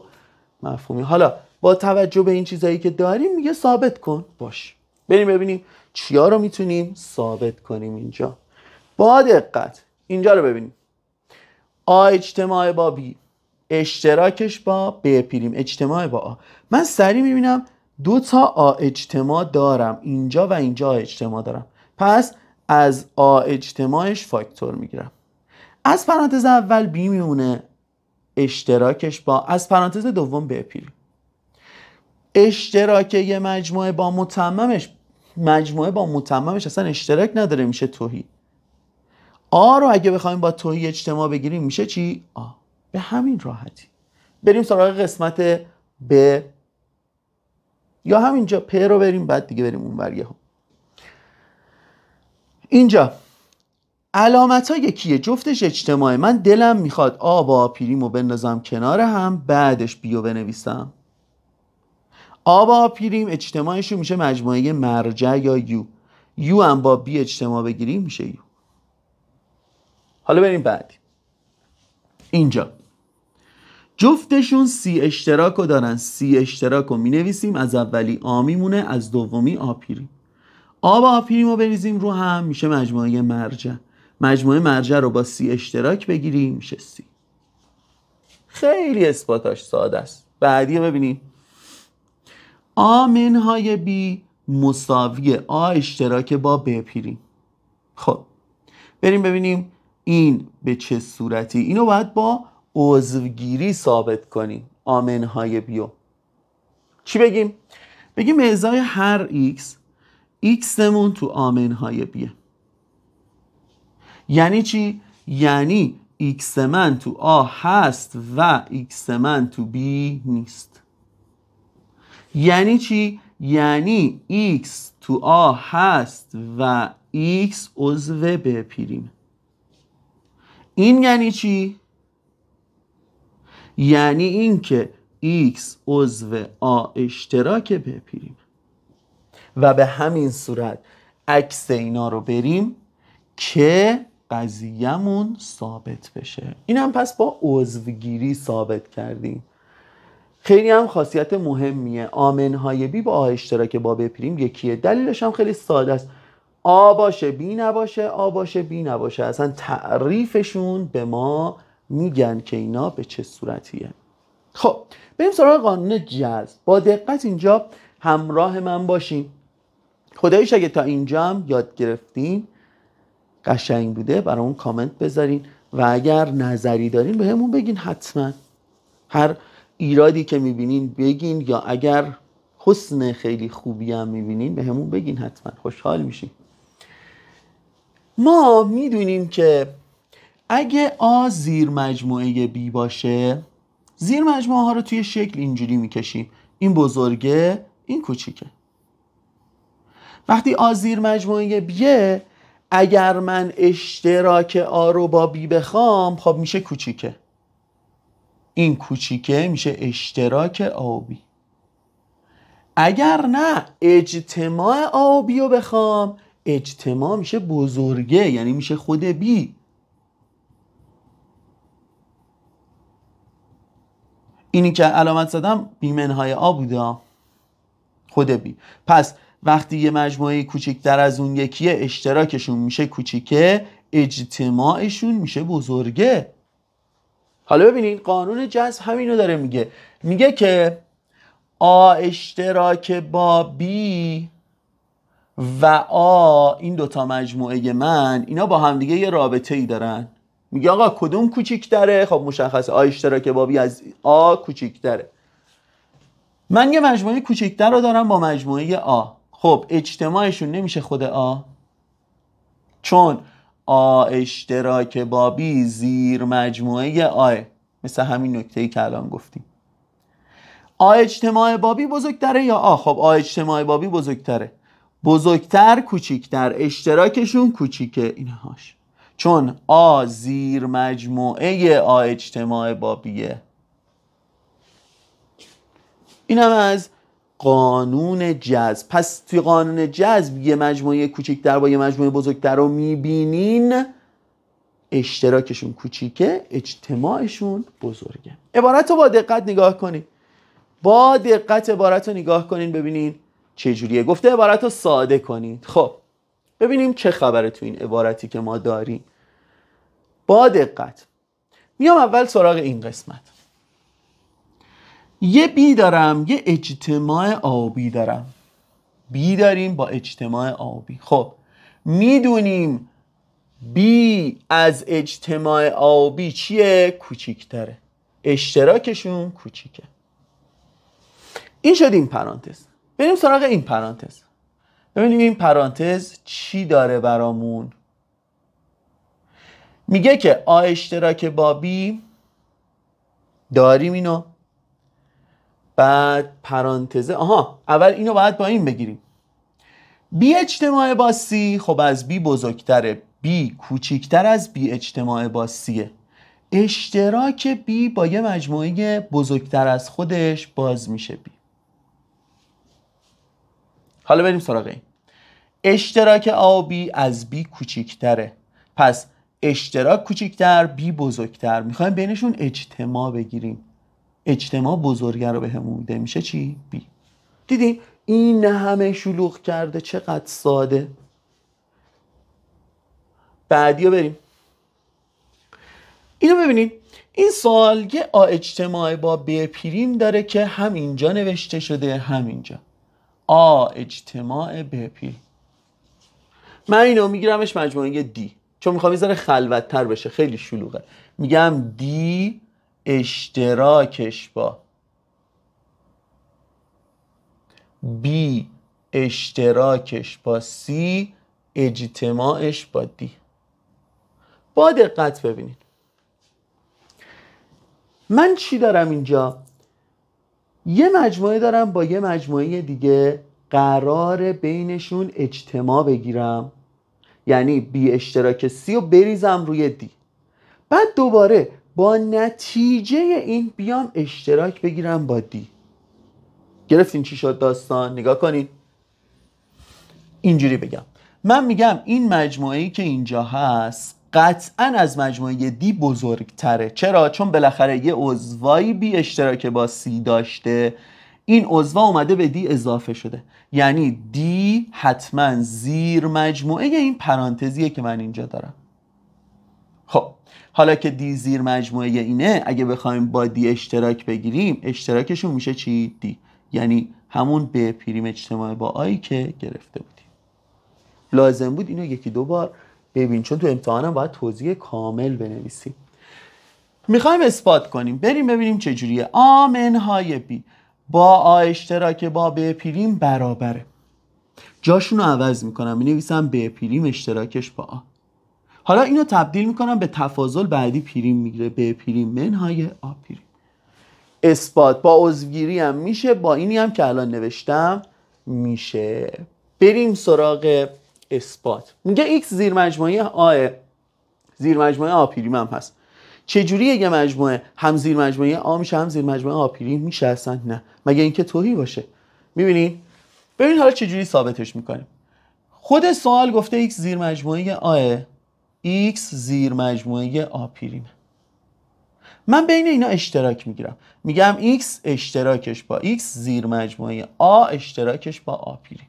مفهومی. حالا با توجه به این چیزایی که داریم میگه ثابت کن. باش بریم ببینیم چیا رو میتونیم ثابت کنیم اینجا. با دقت اینجا رو ببینیم. آ اجتماع با بی، اشتراکش با ب پریم اجتماع با آ. من سریع میبینم دو تا آ اجتماع دارم، اینجا و اینجا آ اجتماع دارم، پس از آ اجتماعش فاکتور میگیرم. از پرانتز اول بی میمونه اشتراکش با، از پرانتز دوم ب پریم. اشتراک یه مجموعه با متممش اصلا اشتراک نداره، میشه تهی. آ رو اگه بخوایم با تهی اجتماع بگیریم میشه چی؟ آ. به همین راحتی. بریم سراغ قسمت ب، یا همینجا پ رو بریم بعد دیگه بریم اون ور. اینجا علامت ها یکیه، جفتش اجتماعه. من دلم میخواد آ با آ پریم رو بندازم کنار هم، بعدش بی رو بنویسم. آ با آ پریم اجتماعش رو میشه مجموعه مرجع یا یو. یو هم با بی اجتماع بگیریم میشه یو. حالا بریم بعدی. اینجا جفتشون سی اشتراک رو دارن. سی اشتراک رو می نویسیم، از اولی آ میمونه، از دومی آ پریم. آ با آ پریم رو بریزیم رو هم میشه مجموعه مرجع. مجموعه مرجع رو با سی اشتراک بگیریم میشه سی. خیلی اثباتاش ساده است. بعدی رو ببینیم. آ منهای بی مساوی آ اشتراک با ب پریم. خب بریم ببینیم این به چه صورتی. اینو باید با عضوگیری ثابت کنیم. آ منهای بیو چی بگیم؟ بگیم به ازای هر x مون تو آ منهای بیه. یعنی چی؟ یعنی x من تو آ هست و x من تو بی نیست. یعنی چی؟ یعنی x تو آ هست و x عضو ب پریم. این یعنی چی؟ یعنی این که x عضو آ اشتراک ب پریم. و به همین صورت عکس اینا رو بریم که قضیه‌مون ثابت بشه. اینم پس با عضوگیری ثابت کردیم. خیلی هم خاصیت مهمیه. آ منهای بی با آ اشتراک با ب پریم یکیه. دلیلش هم خیلی ساده است. آ باشه بی نباشه، آ باشه بی نباشه. اصلا تعریفشون به ما میگن که اینا به چه صورتیه. خب بریم سراغ قانون جذب. با دقت اینجا همراه من باشین. خداییش اگه تا اینجا هم یاد گرفتین قشنگ بوده برامون کامنت بذارین و اگر نظری دارین به همون بگین. حتما هر ایرادی که میبینین بگین، یا اگر حسن خیلی خوبی هم میبینین به همون بگین، حتما خوشحال میشیم. ما میدونیم که اگه آ زیر مجموعه بی باشه، زیر مجموعه ها رو توی شکل اینجوری میکشیم. این بزرگه، این کوچیکه. وقتی آ زیر مجموعه بیه، اگر من اشتراک آ رو با بی بخوام خب میشه کوچیکه. این کوچیکه میشه اشتراک آ و بی. اگر نه اجتماع آ و بی رو بخوام، اجتماع میشه بزرگه، یعنی میشه خود بی. اینی که علامت زدم بی منهای آ بوده، خود بی. پس وقتی یه مجموعه کوچیک‌تر از اون یکیه، اشتراکشون میشه کوچیکه، اجتماعشون میشه بزرگه. حالا ببینین قانون جذب همینو داره میگه. میگه که آ اشتراک با بی و آ، این دوتا مجموعه من، اینا با همدیگه یه رابطه ای دارن. میگه آقا کدوم کوچیک‌تره؟ خب مشخصه آ اشتراک بابی از آ کوچیک‌تره. من یه مجموعه کوچیک‌تر رو دارم با مجموعه آ. خب اجتماعشون نمیشه خود آ، چون آ اشتراک بابی زیر مجموعه آ، مثل همین نکته‌ای که الان گفتیم. آ اجتماع بابی بزرگتره یا آ؟ خب آ اجتماع بابی بزرگتره. بزرگتر کوچیکتر، اشتراکشون کوچیکه اینهاش، چون آ زیر مجموعه آ اجتماع بابیه. اینم از قانون جذب. پس توی قانون جذب یه مجموعه کوچیکتر با یه مجموعه بزرگتر رو میبینین، اشتراکشون کوچیکه، اجتماعشون بزرگه. عبارت رو با دقت نگاه کنید. با دقت عبارت رو نگاه کنین ببینین چجوریه. گفته عبارت رو ساده کنید. خب ببینیم چه خبره تو این عبارتی که ما داریم. با دقت میام اول سراغ این قسمت. یه بی دارم، یه اجتماع آبی دارم. بی داریم با اجتماع آبی. خب میدونیم بی از اجتماع آبی چیه؟ کوچیکتره، اشتراکشون کوچیکه. این شد این پرانتز. بریم سراغ این پرانتز. ببینیم این پرانتز چی داره برامون. میگه که آ اشتراک با بی داریم اینو، بعد پرانتزه اول اینو باید با این بگیریم. بی اجتماع با سی خب از بی بزرگتره، بی کوچیکتر از بی اجتماع با سیه. اشتراک بی با یه مجموعه بزرگتر از خودش باز میشه بی. حالا بریم سراغ این. اشتراک آبی از بی کوچیکتره، پس اشتراک کوچیکتر بی بزرگتر، میخوایم بینشون اجتماع بگیریم. اجتماع بزرگه رو به همون میده، میشه چی؟ بی. دیدیم این همه شلوغ کرده، چقدر ساده. بعدی رو بریم. اینو ببینید. این سوال یه آ اجتماع با ب پریم داره که هم اینجا نوشته شده هم اینجا. آ اجتماع ب پریم. من اینو میگیرمش مجموعه دی، چون میخوام یه ذره خلوت‌تر بشه، خیلی شلوغه. میگم دی اشتراکش با بی اشتراکش با سی اجتماعش با دی. با دقت ببینید من چی دارم اینجا. یه مجموعه دارم با یه مجموعه دیگه، قرار بینشون اجتماع بگیرم، یعنی بی اشتراک سی رو بریزم روی دی، بعد دوباره با نتیجه این بیام اشتراک بگیرم با دی. گرفتین چی شد داستان؟ نگاه کنین. اینجوری بگم، من میگم این مجموعه‌ای که اینجا هست قطعا از مجموعه دی بزرگتره. چرا؟ چون بالاخره یه عضوایی بی اشتراک با سی داشته، این عضوا اومده به دی اضافه شده، یعنی دی حتما زیر مجموعه این پرانتزیه که من اینجا دارم. خب حالا که دی زیر مجموعه اینه، اگه بخوایم با دی اشتراک بگیریم، اشتراکشون میشه چی؟ دی، یعنی همون به پریم اجتماع با آی که گرفته بودیم. لازم بود اینو یکی دو بار ببین، چون تو امتحانم باید توضیح کامل بنویسیم. میخوایم اثبات کنیم، بریم ببینیم چجوریه. آ منهای بی با آ اشتراک با ب پریم برابره. جاشون رو عوض میکنم، مینویسم ب پریم اشتراکش با آ. حالا اینو تبدیل میکنم به تفاضل، بعدی پریم میگیره، ب پریم منهای آ پریم. اثبات با عضوگیری هم میشه، با اینی هم که الان نوشتم میشه. بریم سراغ اثبات. میگه x زیر مجموعه آ، زیر مجموعه آ پریم هم هست. چجوریه یه مجموعه هم زیر مجموعه آ میشه هم زیر مجموعه آ پریم میشه؟ اصلا نه، مگه اینکه توهی باشه. میبینین؟ ببین حالا چجوری ثابتش میکنیم. خود سوال گفته x زیر مجموعه آ، x زیر مجموعه آ پریم. من بین اینا اشتراک میگیرم، میگم x اشتراکش با x زیر مجموعه آ اشتراکش با آ پریم.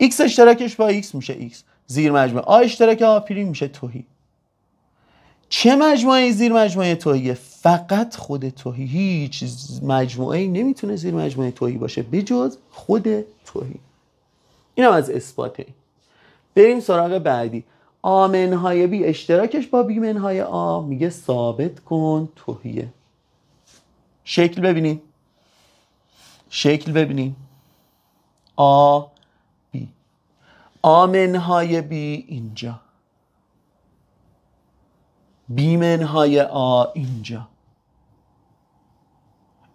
x اشتراکش با x میشه x زیر مجموعه آ اشتراک آ پریم میشه توهی. چه مجموعه زیر مجموعه توهیه؟ فقط خود توهی. هیچ مجموعه نمیتونه زیر مجموعه توهی باشه بجز خود توهی. اینم از اثباته. بریم سراغ بعدی. آ منهای بی اشتراکش با بی منهای آ، میگه ثابت کن تهیه. شکل ببینیم، شکل ببینیم. آ بی، آ منهای بی اینجا، بی منهای آ اینجا.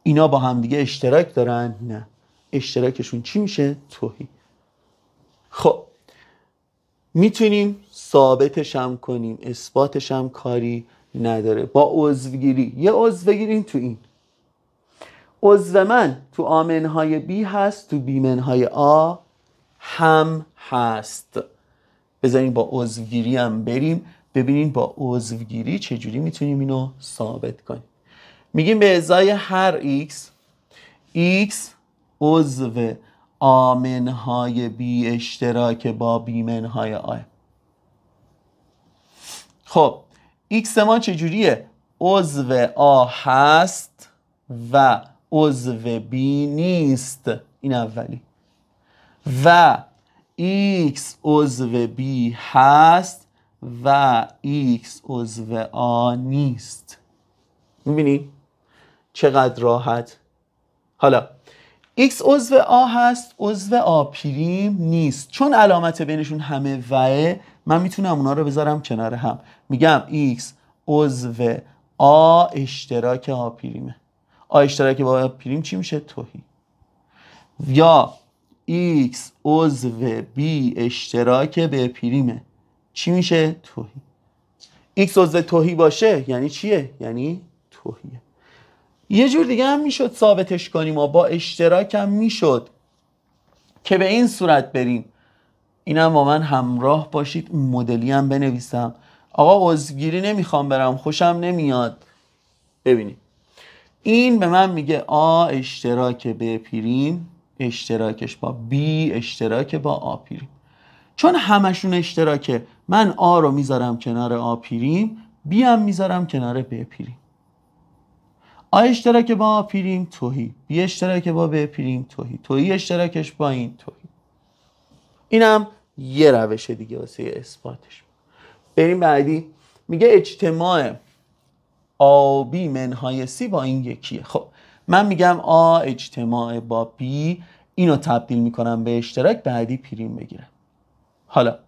اینا با هم دیگه اشتراک دارن؟ نه. اشتراکشون چی میشه؟ تهی. خب میتونیم ثابتش هم کنیم، اثباتش هم کاری نداره. با عضوگیری، یه عضو بگیریم تو این عضو من تو آ منهای بی هست، تو بی منهای آ هم هست. بذارین با عضوگیری هم بریم ببینین با عضوگیری چجوری میتونیم اینو ثابت کنیم. میگیم به ازای هر x عضو آ منهای بی اشتراک با بی منهای آ. خب x ما چجوریه؟ عضو آ هست و عضو بی نیست، این اولی، و x عضو بی هست و x عضو آ نیست. میبینی چقدر راحت؟ حالا x عضو آ هست، عضو آ پریم نیست. چون علامت بینشون همه وه، من میتونم اونا رو بذارم کنار هم. میگم x عضو آ اشتراک آ پریمه. آ اشتراک با آ پریم چی میشه؟ تهی. یا x عضو b اشتراک ب پریمه، چی میشه؟ تهی. x عضو تهی باشه یعنی چیه؟ یعنی تهیه. یه جور دیگه هم میشد ثابتش کنیم و با اشتراک هم میشد که به این صورت بریم. اینم با من همراه باشید، این مدلی هم بنویسم. آقا عضوگیری نمیخوام برم، خوشم نمیاد. ببینید این به من میگه آ اشتراک ب پریم اشتراکش با بی اشتراک با آ پریم. چون همشون اشتراکه، من آ رو میذارم کنار آ پریم، بی هم میذارم کنار ب پریم. آ اشتراک با آ پریم تهی، بی اشتراک با ب پریم تهی، تهی اشتراکش با این تهی. اینم یه روش دیگه واسه اثباتش. بریم بعدی. میگه اجتماع آ بی منهای سی با این یکیه. خب من میگم آ اجتماع با بی، اینو تبدیل میکنم به اشتراک، بعدی پریم بگیرم. حالا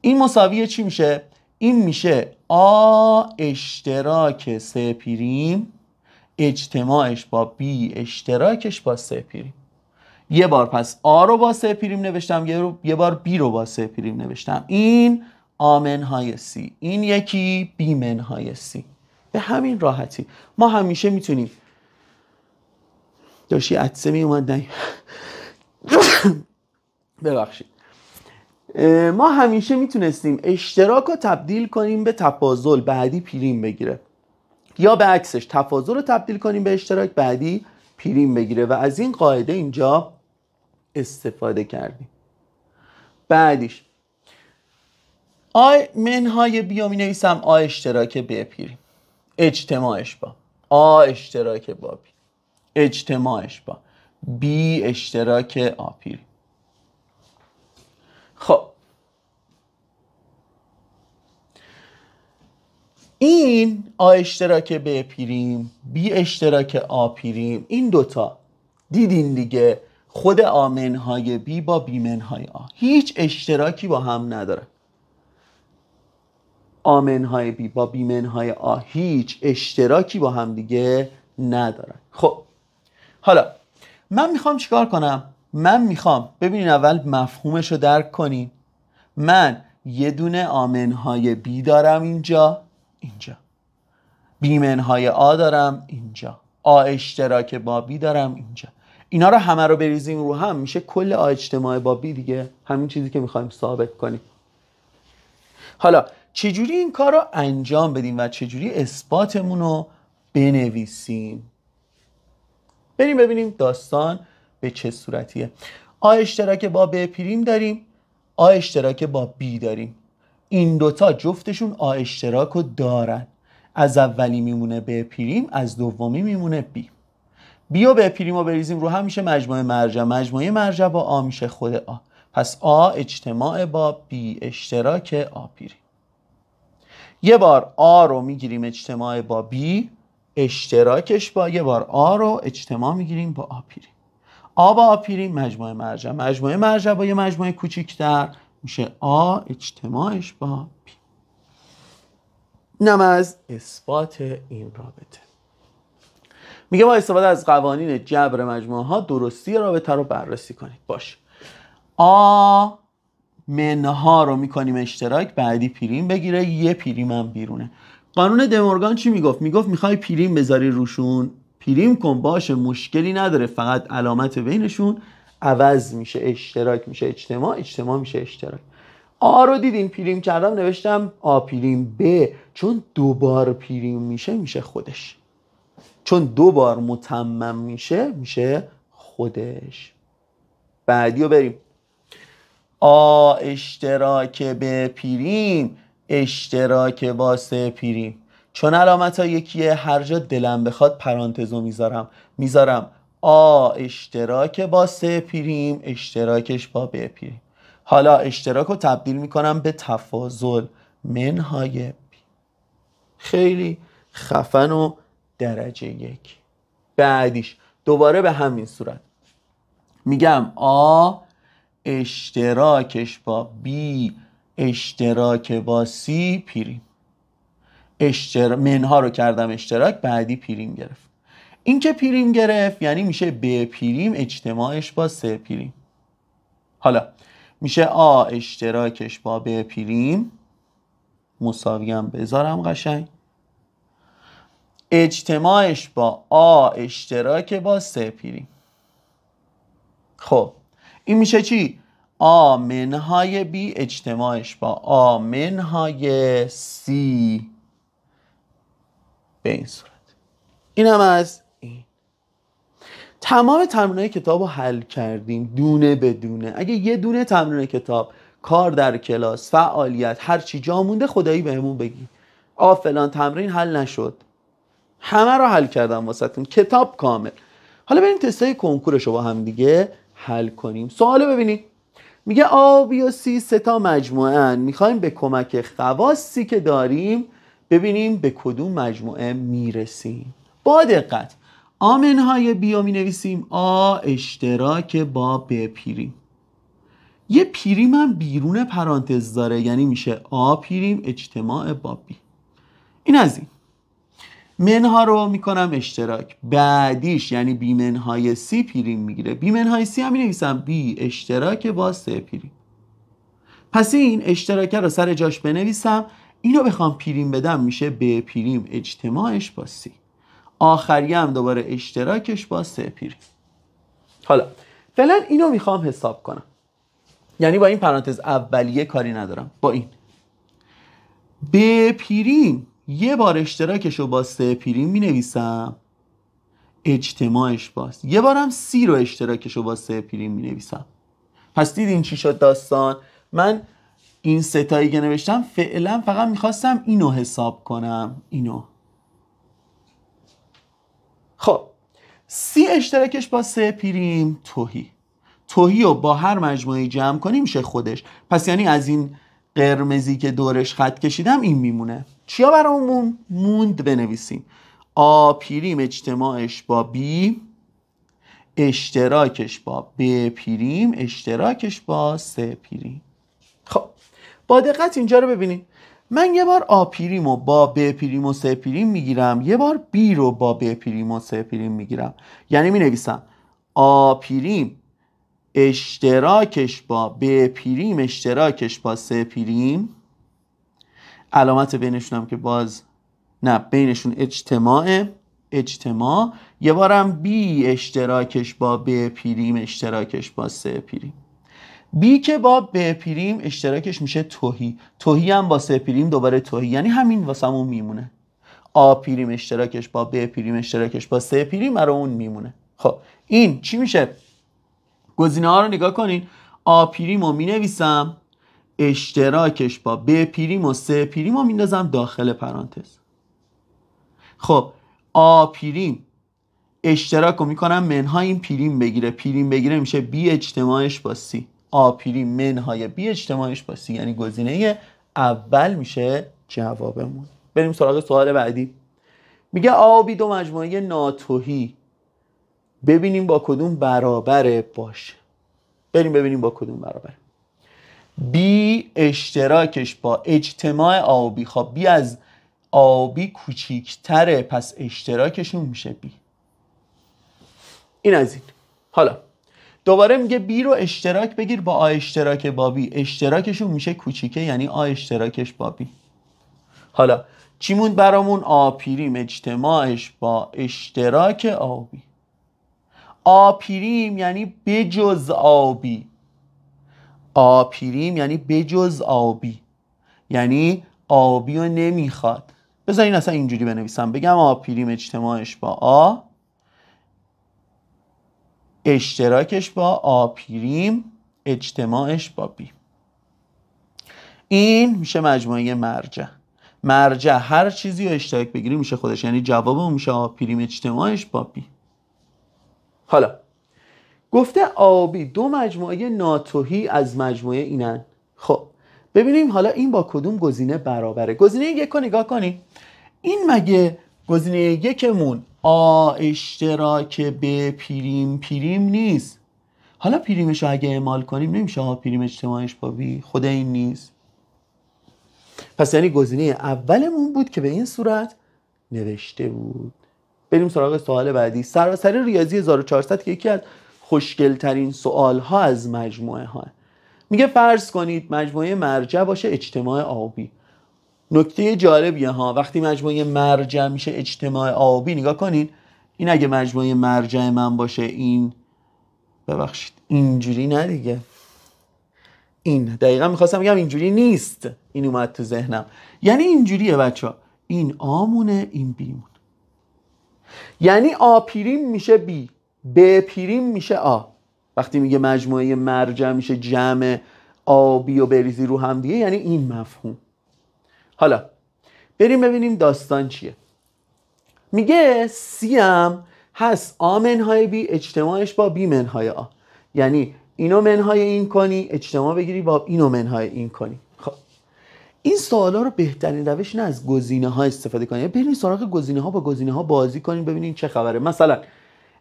این مساویه چی میشه؟ این میشه آ اشتراک س پریم اجتماعش با بی اشتراکش با س پریم. یه بار پس آ رو با س پریم نوشتم، یه بار بی رو با س پریم نوشتم. این آ منهای سی، این یکی بی منهای سی. به همین راحتی ما همیشه میتونیم داشتی عدسه می اومد نیم ببخشید، ما همیشه میتونستیم اشتراک رو تبدیل کنیم به تفاضل، بعدی پریم بگیره، یا به عکسش تفاضل رو تبدیل کنیم به اشتراک، بعدی پریم بگیره، و از این قاعده اینجا استفاده کردیم. بعدیش آ منهای بی رو می نویسم آ اشتراک ب پریم اجتماعش با آ اشتراک با بی اجتماعش با بی اشتراک آ پریم. خب این آ اشتراک ب پریم بی اشتراک آ پریم، این دوتا دیدین دیگه خود آ منهای بی با بی منهای آ هیچ اشتراکی با هم نداره. آ منهای بی با بی منهای آ هیچ اشتراکی با هم دیگه ندارن. خب حالا من میخوام چیکار کنم؟ من میخوام ببینین اول مفهومش رو درک کنین. من یه دونه آ منهای بی دارم اینجا، بی منهای آ دارم اینجا، آ اشتراک با بی دارم اینجا. اینا رو همه رو بریزیم رو هم میشه کل آ اجتماع با بی دیگه، همین چیزی که میخوایم ثابت کنیم. حالا چجوری این کار رو انجام بدیم و چجوری اثباتمون رو بنویسیم؟ بریم ببینیم داستان به چه صورتیه. آ اشتراک با ب پریم داریم، آ اشتراک با بی داریم. این دوتا جفتشون آ اشتراک رو دارن. از اولی میمونه ب پریم، از دومی میمونه بی. بی و ب پریم رو بریزیم رو هم میشه مجموعه مرجع، مجموعه مرجع با آ میشه خود آ. پس آ اجتماع با بی اشتراک آ پریم. یه بار آ رو میگیریم اجتماع با بی، اشتراکش با، یه بار آ رو اجتماع میگیریم با آ پریم. آ با آ پریم مجموعه مرجع، مجموعه مرجع با یه مجموعه کوچیک‌تر میشه آ اجتماعش با بی. اینم از اثبات این رابطه. میگه با استفاده از قوانین جبر مجموعه ها درستی رابطه رو بررسی کنید. باشه، آ منها رو میکنیم اشتراک، بعدی پریم بگیره، یه پریم هم بیرونه. قانون دمورگان چی میگفت؟ میگفت میخوای پریم بذاری روشون، پریم کن، باشه مشکلی نداره، فقط علامت بینشون عوض میشه، اشتراک میشه اجتماع، اجتماع میشه اشتراک. آ رو دیدین پریم کردم، نوشتم آ پریم ب، چون دوبار پریم میشه خودش، چون دو بار متمم میشه خودش. بعدی رو بریم. آ اشتراک به پریم اشتراک با سه پریم، چون علامت ها یکیه هر جا دلم بخواد پرانتزو میذارم آ اشتراک با سه پریم اشتراکش با ب پریم. حالا اشتراک رو تبدیل میکنم به تفاضل منهای پی. خیلی خفن و درجه یک. بعدیش دوباره به همین صورت میگم آ اشتراکش با بی اشتراک با سی پریم، منها رو کردم اشتراک، بعدی پریم گرفت. این که پریم گرفت یعنی میشه ب پریم اجتماعش با سه پریم. حالا میشه آ اشتراکش با ب پریم مساوی هم بذارم قشنگ، اجتماعش با آ اشتراک با سه پریم. خب این میشه چی؟ آ منهای بی اجتماعش با آ منهای سی. به این صورت. این هم از این. تمام تمرینای کتاب رو حل کردیم دونه بدونه. اگه یه دونه تمرین کتاب، کار در کلاس، فعالیت، هر چی جا مونده خدایی بهمون بگی فلان تمرین حل نشد، همه رو حل کردم واسهتون، کتاب کامل. حالا بریم تستای کنکورش رو با هم دیگه حل کنیم. سوالو ببینید. میگه آ بی و سی سه تا مجموعه ان، میخوایم به کمک خواصی که داریم ببینیم به کدوم مجموعه میرسیم. با دقت آ منهای بی رو مینویسیم آ اشتراک با ب پریم، یه پریم هم بیرون پرانتز داره یعنی میشه آ پریم اجتماع با بی. این از این. منها رو میکنم اشتراک، بعدیش یعنی بی منهای سی پریم میگیره، بی منهای سی هم مینویسم بی اشتراک با سه پریم. پس این اشتراک رو سر جاش بنویسم، اینو بخوام پریم بدم میشه ب پریم اجتماعش با سی، آخری هم دوباره اشتراکش با سه پریم. حالا فعلا اینو میخوام حساب کنم، یعنی با این پرانتز اولیه کاری ندارم، با این ب پریم یه بار اشتراکش رو با سه پریم می نویسم، اجتماعش باست، یه بارم سی رو اشتراکش رو با سه پریم می نویسم. پس دیدین چی شد داستان؟ من این ستایی که نوشتم فعلا فقط میخواستم اینو حساب کنم، اینو. خب سی اشتراکش با سه پریم توهی رو با هر مجموعه جمع کنیم میشه خودش. پس یعنی از این قرمزی که دورش خط کشیدم این میمونه. چیا برامون موند؟ بنویسیم آ پریم اجتماعش با بی اشتراکش با ب پریم اشتراکش با سه پریم. خب با دقت اینجا رو ببینید. من یه بار آ پریم رو با ب پریم و سه پریم میگیرم، یه بار بی رو با ب پریم و سه پریم میگیرم، یعنی می نویسم آ پریم اشتراکش با ب پریم اشتراکش با سه پریم، علامت بینشون هم که باز نه، بینشون اجتماع، یه بارم بی اشتراکش با ب پریم اشتراکش با سه پریم. بی که با ب پریم اشتراکش میشه توهی هم با سه پریم دوباره توهی، یعنی همین واسمون میمونه. آ پریم اشتراکش با ب پریم اشتراکش با سه پریم برای اون میمونه. خب این چی میشه؟ گزینه ها رو نگاه کنین. آ پریم رو مینویسم، اشتراکش با ب پریم و سه پریم رو میندازم داخل پرانتز. خب آ پریم اشتراک رو میکنم منها این پریم بگیره میشه بی اجتماعش با سی، آ پریم منهای بی اجتماعش با سی، یعنی گزینه اول میشه جوابمون. بریم سراغ سوال بعدی. میگه آ و بی دو مجموعه ناتوئی، ببینیم با کدوم برابره. باشه، بریم ببینیم با کدوم برابره. بی اشتراکش با اجتماع آ و بی. خب بی از آ و بی کوچیکتره، پس اشتراکشون میشه بی. این از این. حالا دوباره میگه بی رو اشتراک بگیر با آ اشتراک با بی، اشتراکشون میشه کوچیکه، یعنی آ اشتراکش با بی. حالا چی موند برامون؟ آ پریم اجتماعش با اشتراک آ و بی. آ پریم یعنی بجز آ و بی. آ پریم یعنی بجز آ و بی، یعنی آ و بی رو نمیخواد. بذارین اصلا اینجوری بنویسم، بگم آ پریم اجتماعش با آ، اشتراکش با آ پریم، اجتماعش با بی. این میشه مجموعه مرجع. مرجع هر چیزی رو اشتراک بگیری میشه خودش، یعنی جوابمون میشه آ پریم اجتماعش با بی. حالا گفته آ و بی دو مجموعه ناتوئی از مجموعه اینن. خب ببینیم حالا این با کدوم گزینه برابره. گزینه یک رو نگاه کنیم. این مگه گزینه یکمون آ اشتراک ب پریم پریم نیست؟ حالا پریمش رو اگه اعمال کنیم نمیشه آ پریم اجتماعش با بی؟ خود این نیست. پس یعنی گزینه اولمون بود که به این صورت نوشته بود. بریم سراغ سوال بعدی. سراسر ریاضی 1400 که یکی از خوشگل ترین سوال ها از مجموعه ها. میگه فرض کنید مجموعه مرجع باشه اجتماع آ و بی. نکته جالبیه ها، وقتی مجموعه مرجع میشه اجتماع آ و بی، نگاه کنین این اگه مجموعه مرجع من باشه، این ببخشید اینجوری نه دیگه، این دقیقا میخواستم بگم اینجوری نیست، این اومد تو ذهنم. یعنی اینجوریه بچه، این آمونه این بیمونه، یعنی آ پریم میشه بی، ب پریم میشه آ. وقتی میگه مجموعه مرجع میشه جمع آ بی و بریزی رو هم دیگه، یعنی این مفهوم. حالا بریم ببینیم داستان چیه. میگه سی هم هست آ منهای بی اجتماعش با بی منهای آ، یعنی اینو منهای این کنی اجتماع بگیری با اینو منهای این کنی. خب این سوالا رو بهترین روش اینه از گزینه ها استفاده کنید. برید سراغ گزینه ها، با گزینه ها بازی کنین ببینین چه خبره. مثلا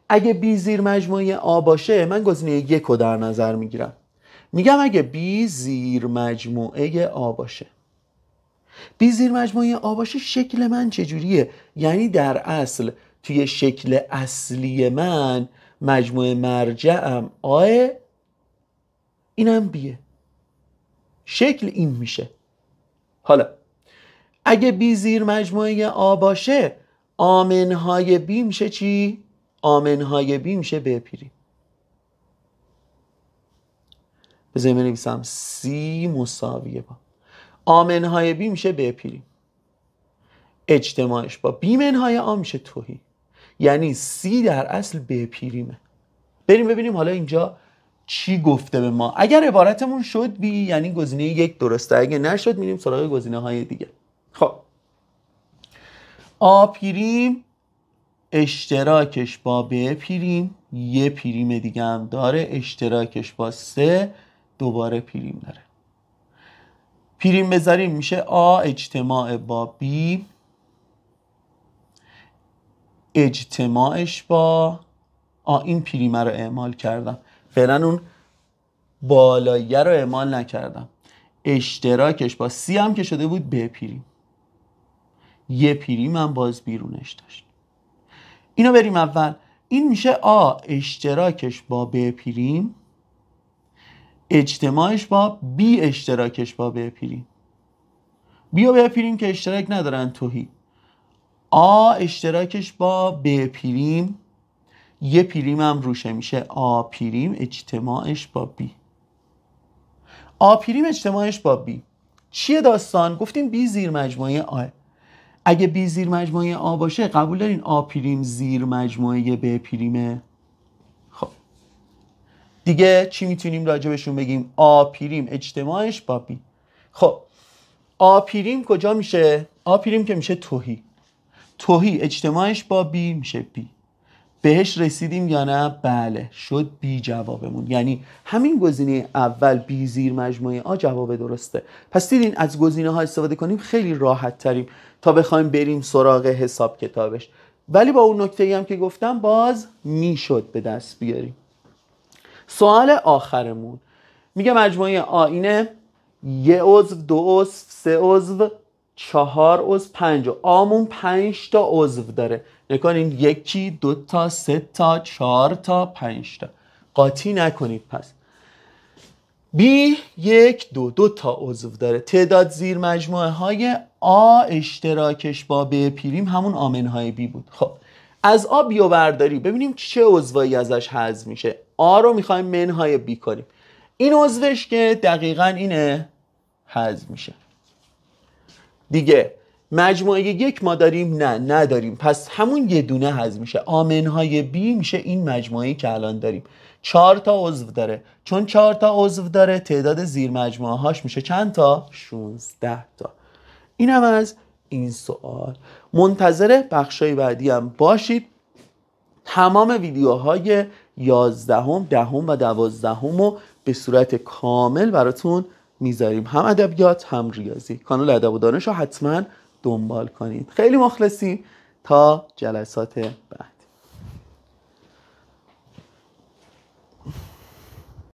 اگه بی زیر مجموعه آ باشه، من گزینه یک رو در نظر میگیرم. میگم اگه بی زیر مجموعه آ باشه، بی زیر مجموعه آ باشه شکل من چجوریه؟ یعنی در اصل توی شکل اصلی من مجموعه مرجعم آه، اینم بیه، شکل این میشه. حالا اگه بی زیر مجموعه آ باشه، آمنهای بی میشه چی؟ آمنهای بی میشه ب پریم. بذاریم بنویسم سی مساویه با آمنهای بی میشه ب پریم، اجتماعش با بی منهای آ میشه توهی، یعنی سی در اصل ب پریمه. بریم ببینیم حالا اینجا چی گفته به ما. اگر عبارتمون شد بی، یعنی گزینه یک درسته، اگه نشد میریم سراغ گزینه های دیگه. خب آ پریم اشتراکش با ب پریم، یه پریم دیگه هم داره، اشتراکش با سه دوباره پریم داره. پریم بذاریم میشه آ اجتماع با بی، اجتماعش با این پریمه رو اعمال کردم، فعلا اون بالاییه رو اعمال نکردم. اشتراکش با سی هم که شده بود ب پریم، یه پریم هم باز بیرونش داشت. اینو بریم اول. این میشه آ اشتراکش با ب پریم، اجتماعش با بی اشتراکش با ب پریم. بی و ب پریم که اشتراک ندارن توهی. آ اشتراکش با ب پریم، یه پریم هم روشه میشه آ پریم اجتماعش با بی. آ پریم اجتماعش با بی چیه داستان؟ گفتیم بی زیر مجموعه آ. اگه بی زیر مجموعه آ باشه قبول دارین آ پریم زیر مجموعه ب پریمه؟ خب دیگه چی میتونیم راجبشون بگیم؟ آ پریم اجتماعش با بی. خب آ پریم کجا میشه؟ آ پریم که میشه توهی، توهی اجتماعش با بی میشه بی. بهش رسیدیم یا نه؟ بله، شد بی جوابمون. یعنی همین گزینه اول بی زیر مجموعه آ جواب درسته. پس دیدین از گزینه ها استفاده کنیم خیلی راحت تریم تا بخوایم بریم سراغ حساب کتابش. ولی با اون نکته‌ای هم که گفتم باز میشد به دست بیاریم. سوال آخرمون میگه مجموعه آ اینه 1 عضو، 2 عضو، 3 عضو، 4 عضو، 5. آمون 5 تا عضو داره. نکنین 1 2 تا 3 تا 4 تا 5 تا. قاطی نکنید. پس B 1 2 تا عضو داره. تعداد زیر مجموعه های آ اشتراکش با ب پریم همون آمنهای B بود. خب از آ بیو برداری ببینیم چه عضوایی ازش حذف میشه. آ رو میخوایم منهای B کنیم. این عضوش که دقیقاً اینه حذف میشه. دیگه مجموعه 1 ما داریم؟ نه نداریم. پس همون یه دونه حذف میشه. آمنهای B میشه این مجموعه‌ای که الان داریم. 4 تا عضو داره. چون 4 تا عضو داره تعداد زیر مجموعه هاش میشه چند تا؟ 16 تا. این هم از این سوال. منتظر بخشای بعدی هم باشید. تمام ویدیوهای 11ام، 10ام و 12ام رو به صورت کامل براتون میذاریم، هم ادبیات هم ریاضی. کانال ادب و دانش رو حتما دنبال کنید. خیلی مخلصیم. تا جلسات بعد.